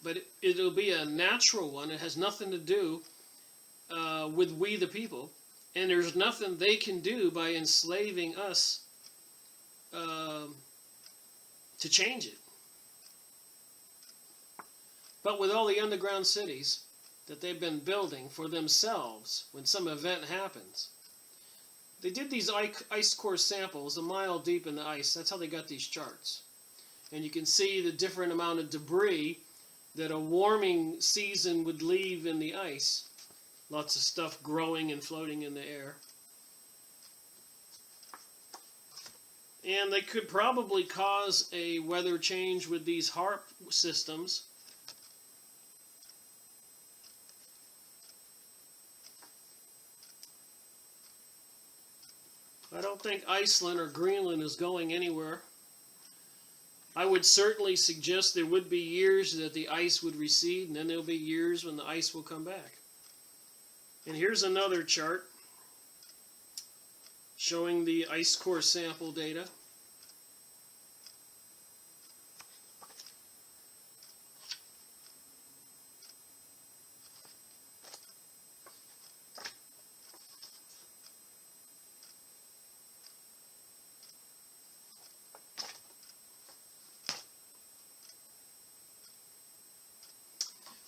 S1: but it'll be a natural one. It has nothing to do with we the people. And there's nothing they can do by enslaving us to change it. But with all the underground cities that they've been building for themselves, when some event happens, they did these ice core samples a mile deep in the ice. That's how they got these charts. And you can see the different amount of debris that a warming season would leave in the ice. Lots of stuff growing and floating in the air. And they could probably cause a weather change with these HAARP systems. I don't think Iceland or Greenland is going anywhere. I would certainly suggest there would be years that the ice would recede, and then there'll be years when the ice will come back. And here's another chart showing the ice core sample data.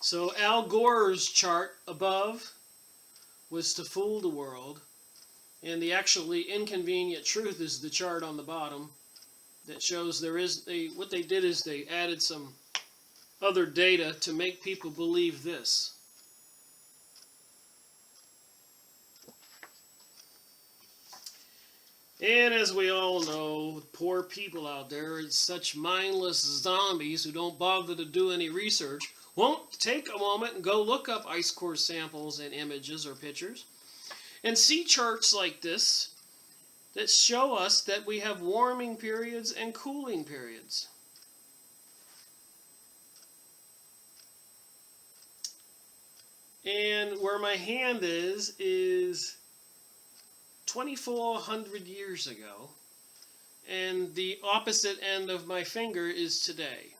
S1: So Al Gore's chart above was to fool the world, and the actually inconvenient truth is the chart on the bottom that shows what they did is they added some other data to make people believe this. And as we all know, poor people out there, it's such mindless zombies who don't bother to do any research, won't take a moment and go look up ice core samples and images or pictures and see charts like this that show us that we have warming periods and cooling periods. And where my hand is 2,400 years ago, and the opposite end of my finger is today.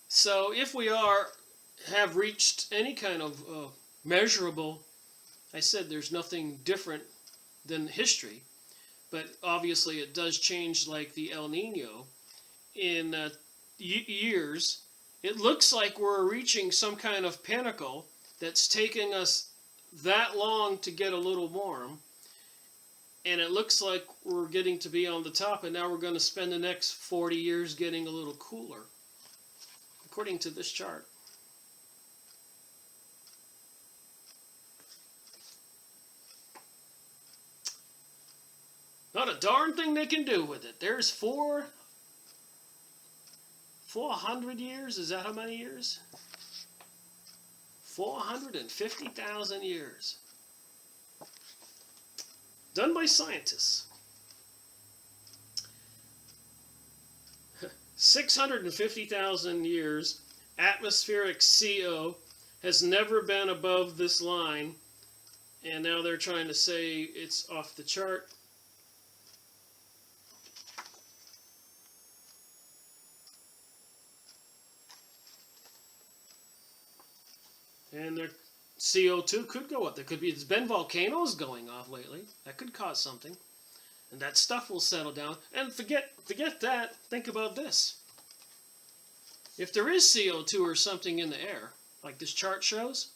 S1: So if we have reached any kind of measurable, I said there's nothing different than history, but obviously it does change like the El Nino in years. It looks like we're reaching some kind of pinnacle that's taking us that long to get a little warm, and it looks like we're getting to be on the top, and now we're going to spend the next 40 years getting a little cooler, according to this chart. Not a darn thing they can do with it. There's 400 years? Is that how many years? 450,000 years. Done by scientists. 650,000 years, atmospheric CO has never been above this line, and now they're trying to say it's off the chart. And their CO2 could go up. There could be, there's been volcanoes going off lately. That could cause something. And that stuff will settle down. And forget that. Think about this. If there is CO2 or something in the air, like this chart shows,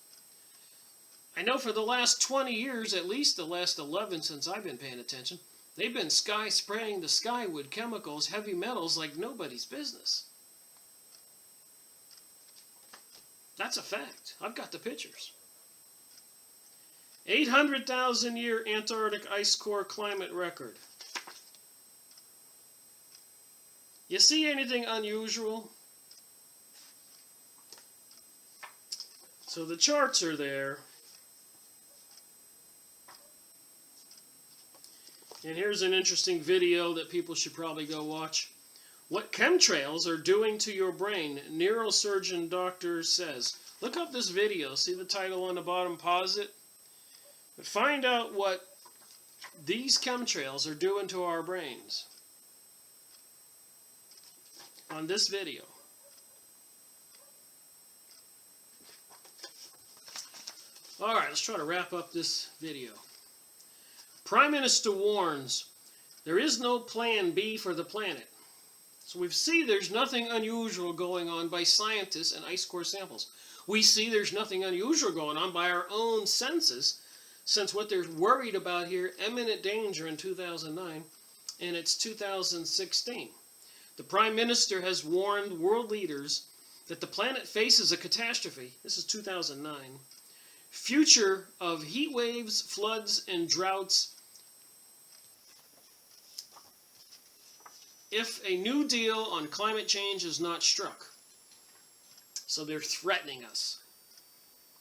S1: I know for the last 20 years, at least the last 11 since I've been paying attention, they've been spraying the sky with chemicals, heavy metals like nobody's business. That's a fact. I've got the pictures. 800,000-year Antarctic ice core climate record. You see anything unusual? So the charts are there. And here's an interesting video that people should probably go watch. What chemtrails are doing to your brain, neurosurgeon doctor says. Look up this video. See the title on the bottom? Pause it. But find out what these chemtrails are doing to our brains on this video. All right, let's try to wrap up this video. Prime Minister warns there is no plan B for the planet. So we see there's nothing unusual going on by scientists and ice core samples. We see there's nothing unusual going on by our own senses, since what they're worried about here, imminent danger in 2009, and it's 2016. The Prime Minister has warned world leaders that the planet faces a catastrophe. This is 2009. Future of heat waves, floods, and droughts if a new deal on climate change is not struck. So they're threatening us.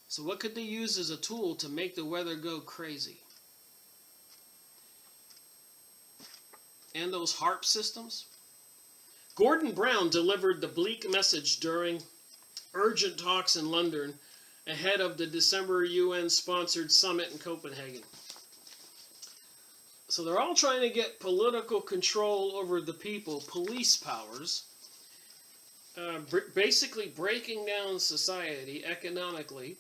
S1: So what could they use as a tool to make the weather go crazy? And those HAARP systems? Gordon Brown delivered the bleak message during urgent talks in London ahead of the December UN-sponsored summit in Copenhagen. So they're all trying to get political control over the people, police powers, basically breaking down society economically,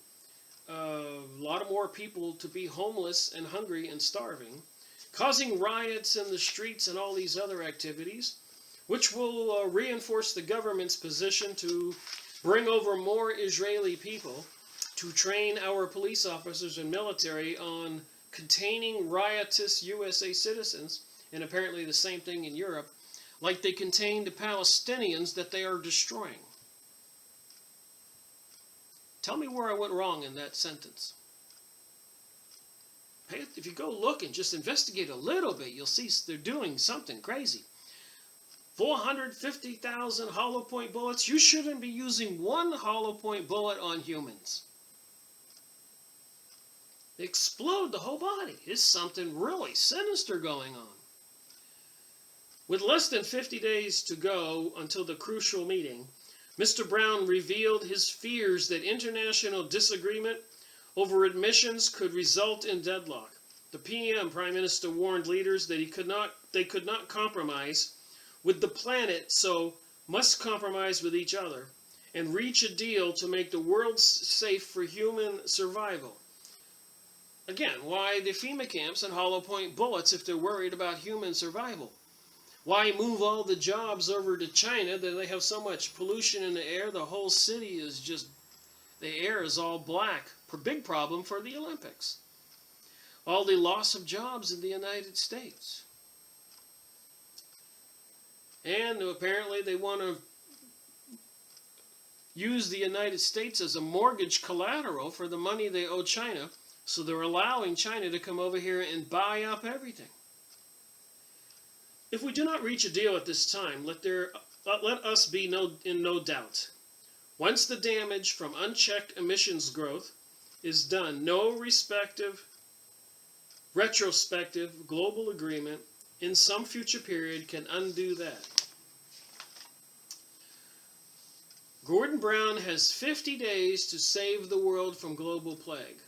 S1: a lot of more people to be homeless and hungry and starving, causing riots in the streets and all these other activities, which will reinforce the government's position to bring over more Israeli people to train our police officers and military on containing riotous USA citizens, and apparently the same thing in Europe, like they contained the Palestinians that they are destroying. Tell me where I went wrong in that sentence. If you go look and just investigate a little bit, you'll see they're doing something crazy. 450,000 hollow point bullets. You shouldn't be using one hollow point bullet on humans. They explode the whole body. There's something really sinister going on. With less than 50 days to go until the crucial meeting, Mr. Brown revealed his fears that international disagreement over admissions could result in deadlock. The PM, Prime Minister, warned leaders that they could not compromise with the planet, so must compromise with each other and reach a deal to make the world safe for human survival. Again, why the FEMA camps and hollow point bullets if they're worried about human survival? Why move all the jobs over to China that they have so much pollution in the air? The whole city is just, the air is all black. Big problem for the Olympics. All the loss of jobs in the United States. And apparently they want to use the United States as a mortgage collateral for the money they owe China. So they're allowing China to come over here and buy up everything. If we do not reach a deal at this time, let us be in no doubt. Once the damage from unchecked emissions growth is done, no retrospective global agreement in some future period can undo that. Gordon Brown has 50 days to save the world from global plague.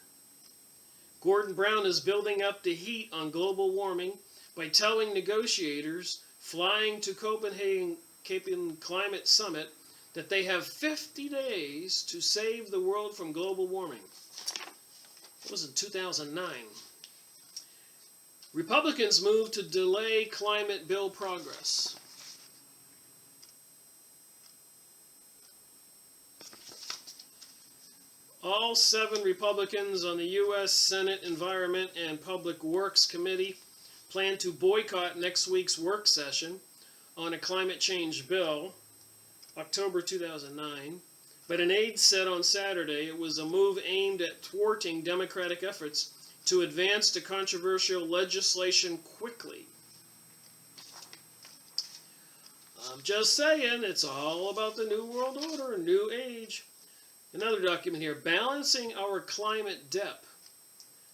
S1: Gordon Brown is building up the heat on global warming by telling negotiators flying to Copenhagen Climate Summit that they have 50 days to save the world from global warming. It was in 2009. Republicans move to delay climate bill progress. All 7 Republicans on the U.S. Senate Environment and Public Works Committee plan to boycott next week's work session on a climate change bill, October 2009. But an aide said on Saturday it was a move aimed at thwarting Democratic efforts to advance the controversial legislation quickly. I'm just saying, it's all about the New World Order, New Age. Another document here, Balancing Our Climate Debt.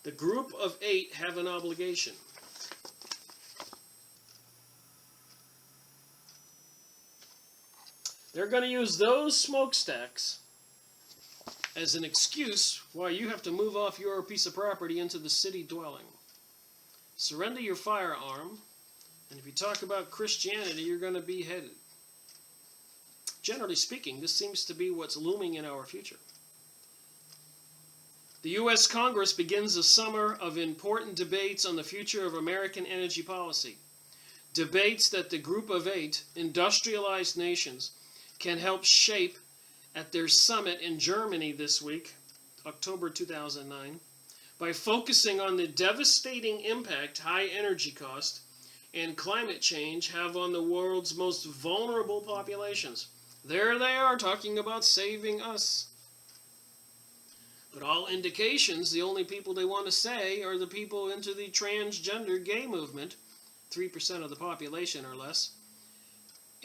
S1: The Group of 8 have an obligation. They're going to use those smokestacks as an excuse why you have to move off your piece of property into the city dwelling. Surrender your firearm, and if you talk about Christianity, you're going to be beheaded. Generally speaking, this seems to be what's looming in our future. The U.S. Congress begins a summer of important debates on the future of American energy policy. Debates that the Group of 8 industrialized nations can help shape at their summit in Germany this week, October 2009, by focusing on the devastating impact high energy cost and climate change have on the world's most vulnerable populations. There they are talking about saving us. But all indications, the only people they want to say are the people into the transgender gay movement, 3% of the population or less,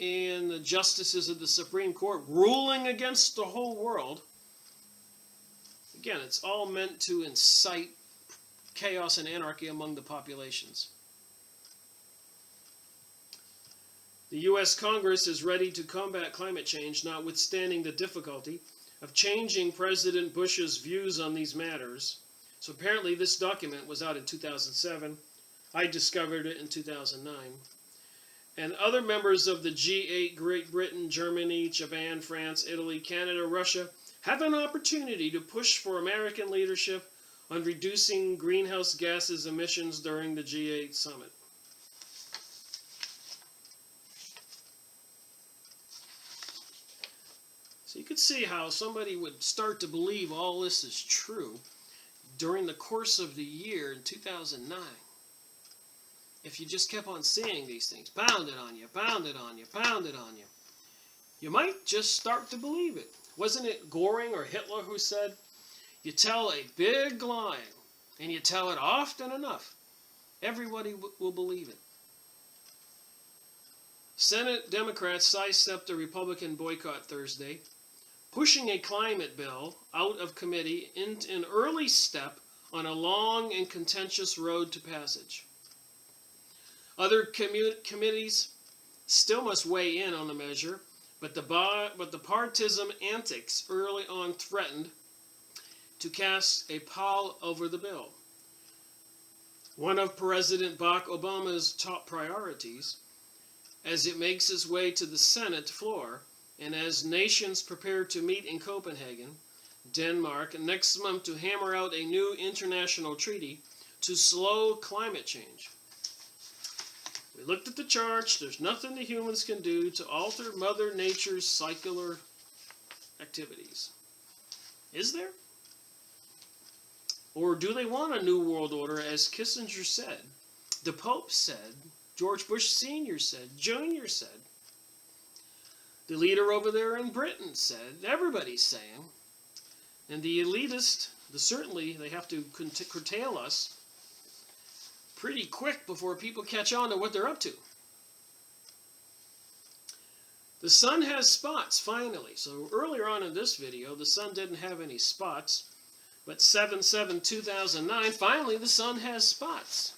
S1: and the justices of the Supreme Court ruling against the whole world. Again, it's all meant to incite chaos and anarchy among the populations. The U.S. Congress is ready to combat climate change, notwithstanding the difficulty of changing President Bush's views on these matters. So apparently this document was out in 2007. I discovered it in 2009. And other members of the G8, Great Britain, Germany, Japan, France, Italy, Canada, Russia, have an opportunity to push for American leadership on reducing greenhouse gases emissions during the G8 summit. So you could see how somebody would start to believe all this is true during the course of the year in 2009. If you just kept on seeing these things, pounded on you, pounded on you, pounded on you, you might just start to believe it. Wasn't it Goring or Hitler who said, you tell a big lie, and you tell it often enough, everybody will believe it. Senate Democrats sidestepped a Republican boycott Thursday, pushing a climate bill out of committee in an early step on a long and contentious road to passage. Other committees still must weigh in on the measure, but the partisan antics early on threatened to cast a pall over the bill. One of President Barack Obama's top priorities, as it makes its way to the Senate floor, and as nations prepare to meet in Copenhagen, Denmark, next month to hammer out a new international treaty to slow climate change. We looked at the charts. There's nothing the humans can do to alter Mother Nature's cyclical activities. Is there? Or do they want a new world order, as Kissinger said, the Pope said, George Bush Sr. said, Jr. said, the leader over there in Britain said, everybody's saying, and the elitist, certainly they have to curtail us pretty quick before people catch on to what they're up to. The sun has spots, finally. So earlier on in this video, the sun didn't have any spots. But 7/7/2009, finally the sun has spots.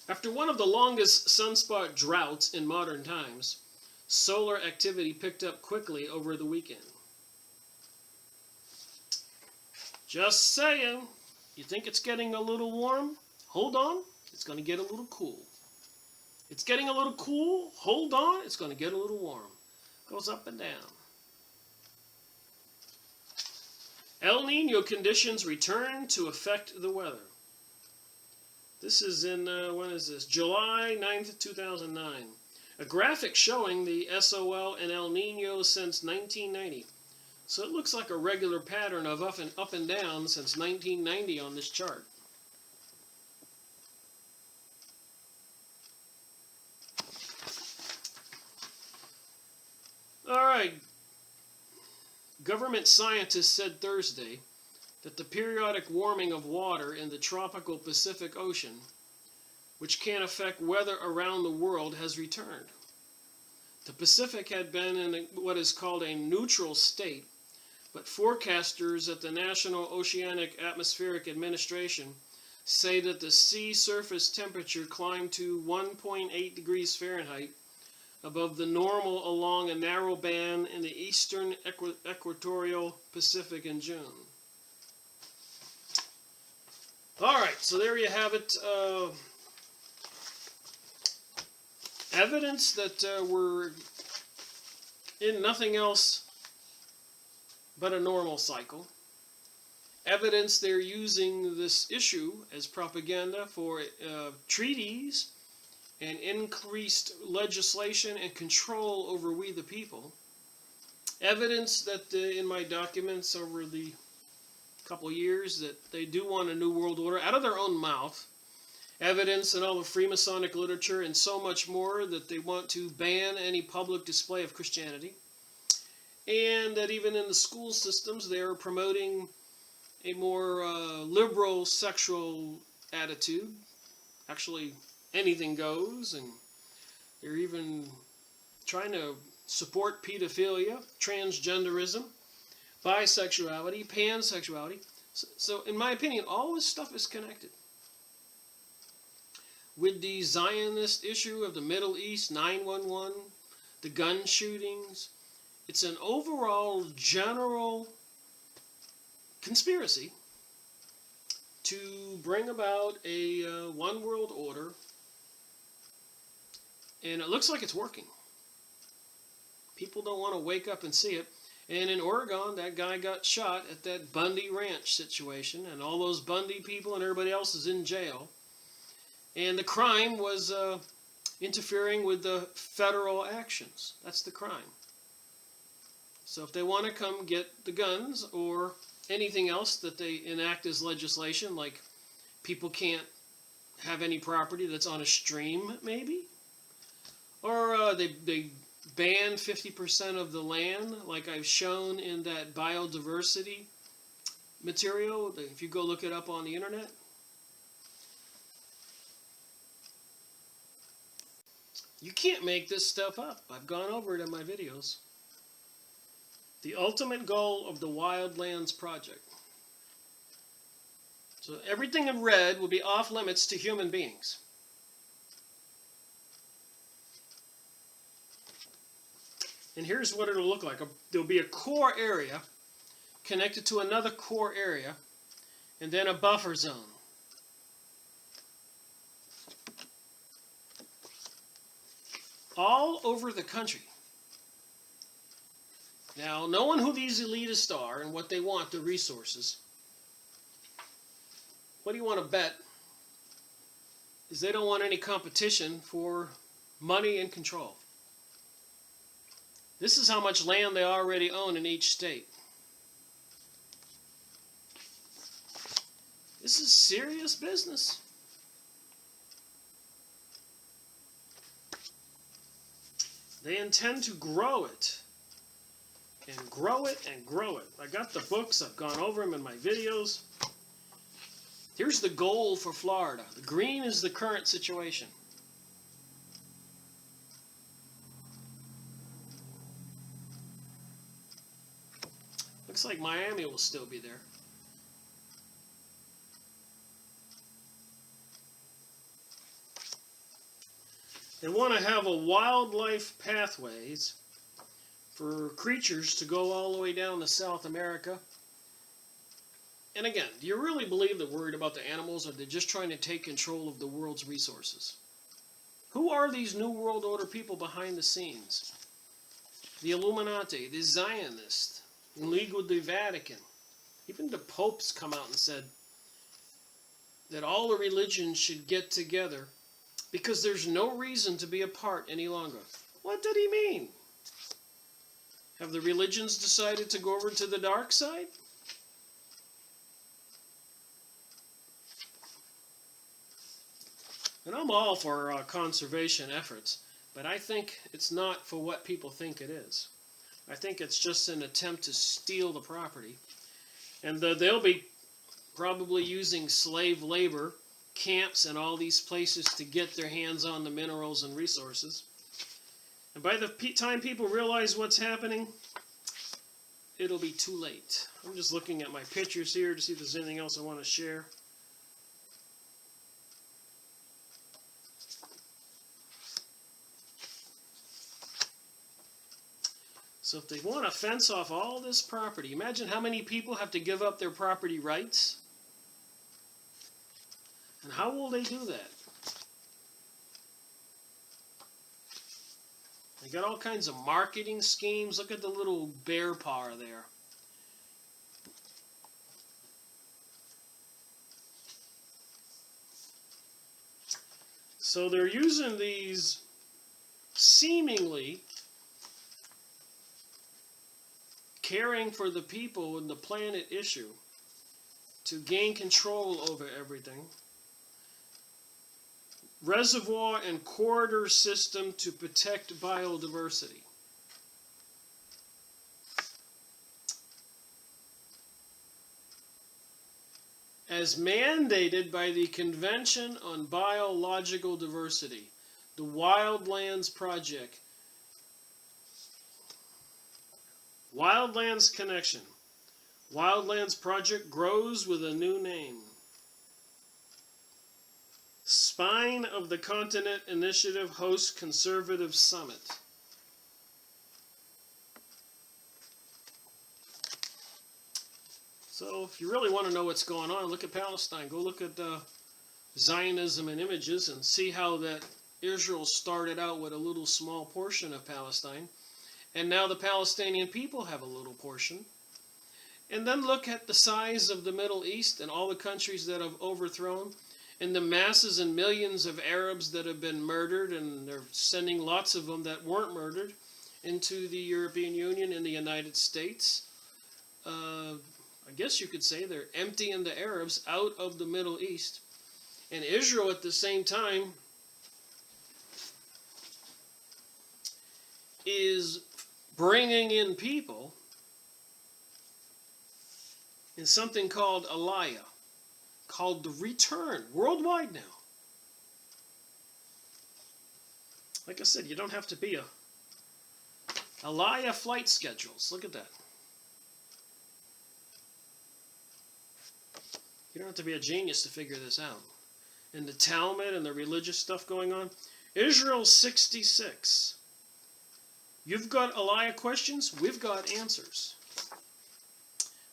S1: After one of the longest sunspot droughts in modern times, solar activity picked up quickly over the weekend. Just saying, you think it's getting a little warm? Hold on, it's going to get a little cool. It's getting a little cool, hold on, it's going to get a little warm. Goes up and down. El Nino conditions return to affect the weather. This is in, when is this? July 9th, 2009. A graphic showing the SOL and El Nino since 1990. So it looks like a regular pattern of up and down since 1990 on this chart. All right. Government scientists said Thursday that the periodic warming of water in the tropical Pacific Ocean, which can affect weather around the world, has returned. The Pacific had been in what is called a neutral state, but forecasters at the National Oceanic Atmospheric Administration say that the sea surface temperature climbed to 1.8 degrees Fahrenheit above the normal along a narrow band in the eastern equatorial Pacific in June. All right, so there you have it. Evidence that we're in nothing else but a normal cycle. Evidence they're using this issue as propaganda for treaties and increased legislation and control over we the people. Evidence that in my documents over the couple of years that they do want a new world order out of their own mouth. Evidence in all the Freemasonic literature and so much more that they want to ban any public display of Christianity. And that even in the school systems they are promoting a more liberal sexual attitude. Actually, anything goes, and they're even trying to support pedophilia, transgenderism, bisexuality, pansexuality. So in my opinion, all this stuff is connected. With the Zionist issue of the Middle East, 9/11, the gun shootings, it's an overall general conspiracy to bring about a one world order, and it looks like it's working. People don't want to wake up and see it. And in Oregon, that guy got shot at that Bundy Ranch situation, and all those Bundy people and everybody else is in jail. And the crime was interfering with the federal actions. That's the crime. So if they want to come get the guns or anything else that they enact as legislation, like people can't have any property that's on a stream, maybe, or they ban 50% of the land, like I've shown in that biodiversity material, if you go look it up on the internet. You can't make this stuff up. I've gone over it in my videos. The ultimate goal of the Wildlands Project. So everything in red will be off limits to human beings. And here's what it'll look like. There'll be a core area connected to another core area, and then a buffer zone. All over the country. Now, knowing who these elitists are and what they want, the resources, what do you want to bet is they don't want any competition for money and control. This is how much land they already own in each state. This is serious business. They intend to grow it. And grow it and grow it. I got the books. I've gone over them in my videos. Here's the goal for Florida. The green is the current situation. Looks like Miami will still be there. They want to have a wildlife pathways for creatures to go all the way down to South America. And again, do you really believe they're worried about the animals, or are they just trying to take control of the world's resources? Who are these New World Order people behind the scenes? The Illuminati, the Zionists, in league with the Vatican. Even the popes come out and said that all the religions should get together because there's no reason to be apart any longer. What did he mean? Have the religions decided to go over to the dark side? And I'm all for conservation efforts, but I think it's not for what people think it is. I think it's just an attempt to steal the property. And they'll be probably using slave labor, camps, and all these places to get their hands on the minerals and resources. And by the time people realize what's happening, it'll be too late. I'm just looking at my pictures here to see if there's anything else I want to share. So if they want to fence off all this property, imagine how many people have to give up their property rights. And how will they do that? They got all kinds of marketing schemes. Look at the little bear paw there. So they're using these seemingly caring for the people and the planet issue to gain control over everything. Reservoir and corridor system to protect biodiversity. As mandated by the Convention on Biological Diversity, the Wildlands Project. Wildlands Connection. Wildlands Project grows with a new name. Spine of the Continent Initiative hosts Conservative Summit. So if you really want to know what's going on, look at Palestine. Go look at Zionism and images and see how that Israel started out with a little small portion of Palestine. And now the Palestinian people have a little portion. And then look at the size of the Middle East and all the countries that have overthrown, and the masses and millions of Arabs that have been murdered, and they're sending lots of them that weren't murdered into the European Union and the United States. I guess you could say they're emptying the Arabs out of the Middle East. And Israel at the same time is bringing in people in something called Aliyah, called the return, worldwide now. Like I said, you don't have to be a Aliyah flight schedules. Look at that. You don't have to be a genius to figure this out. And the Talmud and the religious stuff going on. Israel 66. You've got Aliyah questions, we've got answers.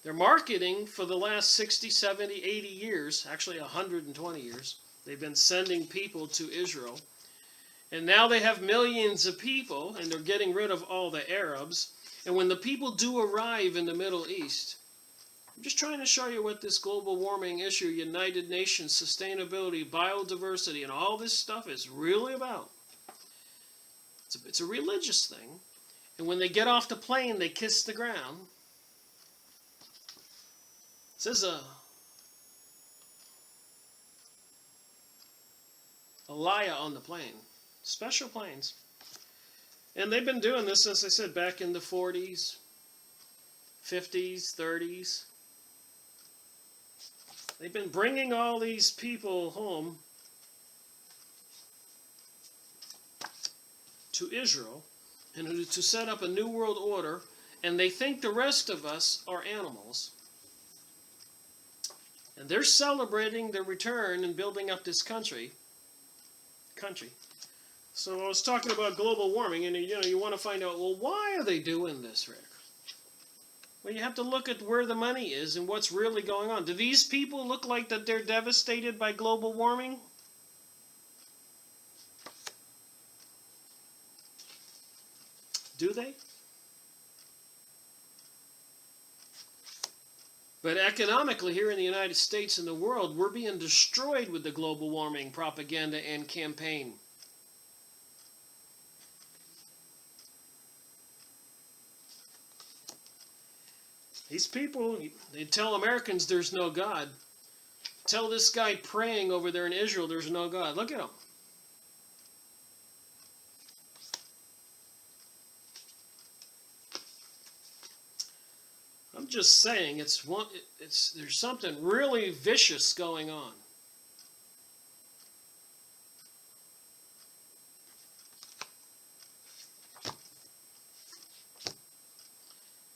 S1: They're marketing for the last 60, 70, 80 years, actually 120 years. They've been sending people to Israel. And now they have millions of people, and they're getting rid of all the Arabs. And when the people do arrive in the Middle East, I'm just trying to show you what this global warming issue, United Nations, sustainability, biodiversity, and all this stuff is really about. It's a religious thing. And when they get off the plane, they kiss the ground. It says Aliyah on the plane. Special planes. And they've been doing this, as I said, back in the 40s, 50s, 30s. They've been bringing all these people home to Israel and to set up a new world order, and they think the rest of us are animals. And they're celebrating their return and building up this country. So I was talking about global warming, and you want to find out, well, why are they doing this, Rick? Well, you have to look at where the money is and what's really going on. Do these people look like that they're devastated by global warming? Do they? But economically, here in the United States and the world, we're being destroyed with the global warming propaganda and campaign. These people, they tell Americans there's no God. Tell this guy praying over there in Israel there's no God. Look at him. I'm just saying, there's something really vicious going on.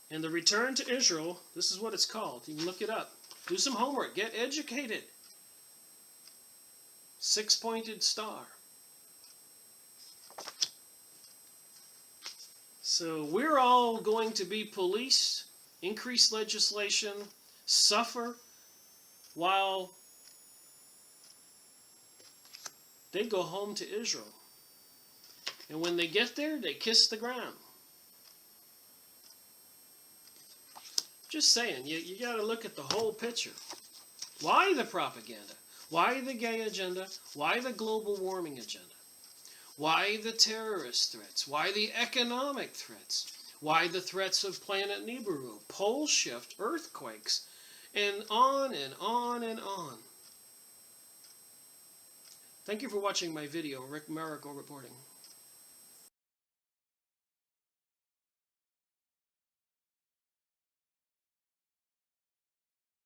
S1: And the return to Israel, this is what it's called. You can look it up. Do some homework. Get educated. Six-pointed star. So we're all going to be policed, increase legislation, suffer, while they go home to Israel. And when they get there, they kiss the ground. Just saying, you got to look at the whole picture. Why the propaganda? Why the gay agenda? Why the global warming agenda? Why the terrorist threats? Why the economic threats? Why the threats of Planet Nibiru, pole shift, earthquakes, and on and on and on. Thank you for watching my video. Rick Miracle reporting.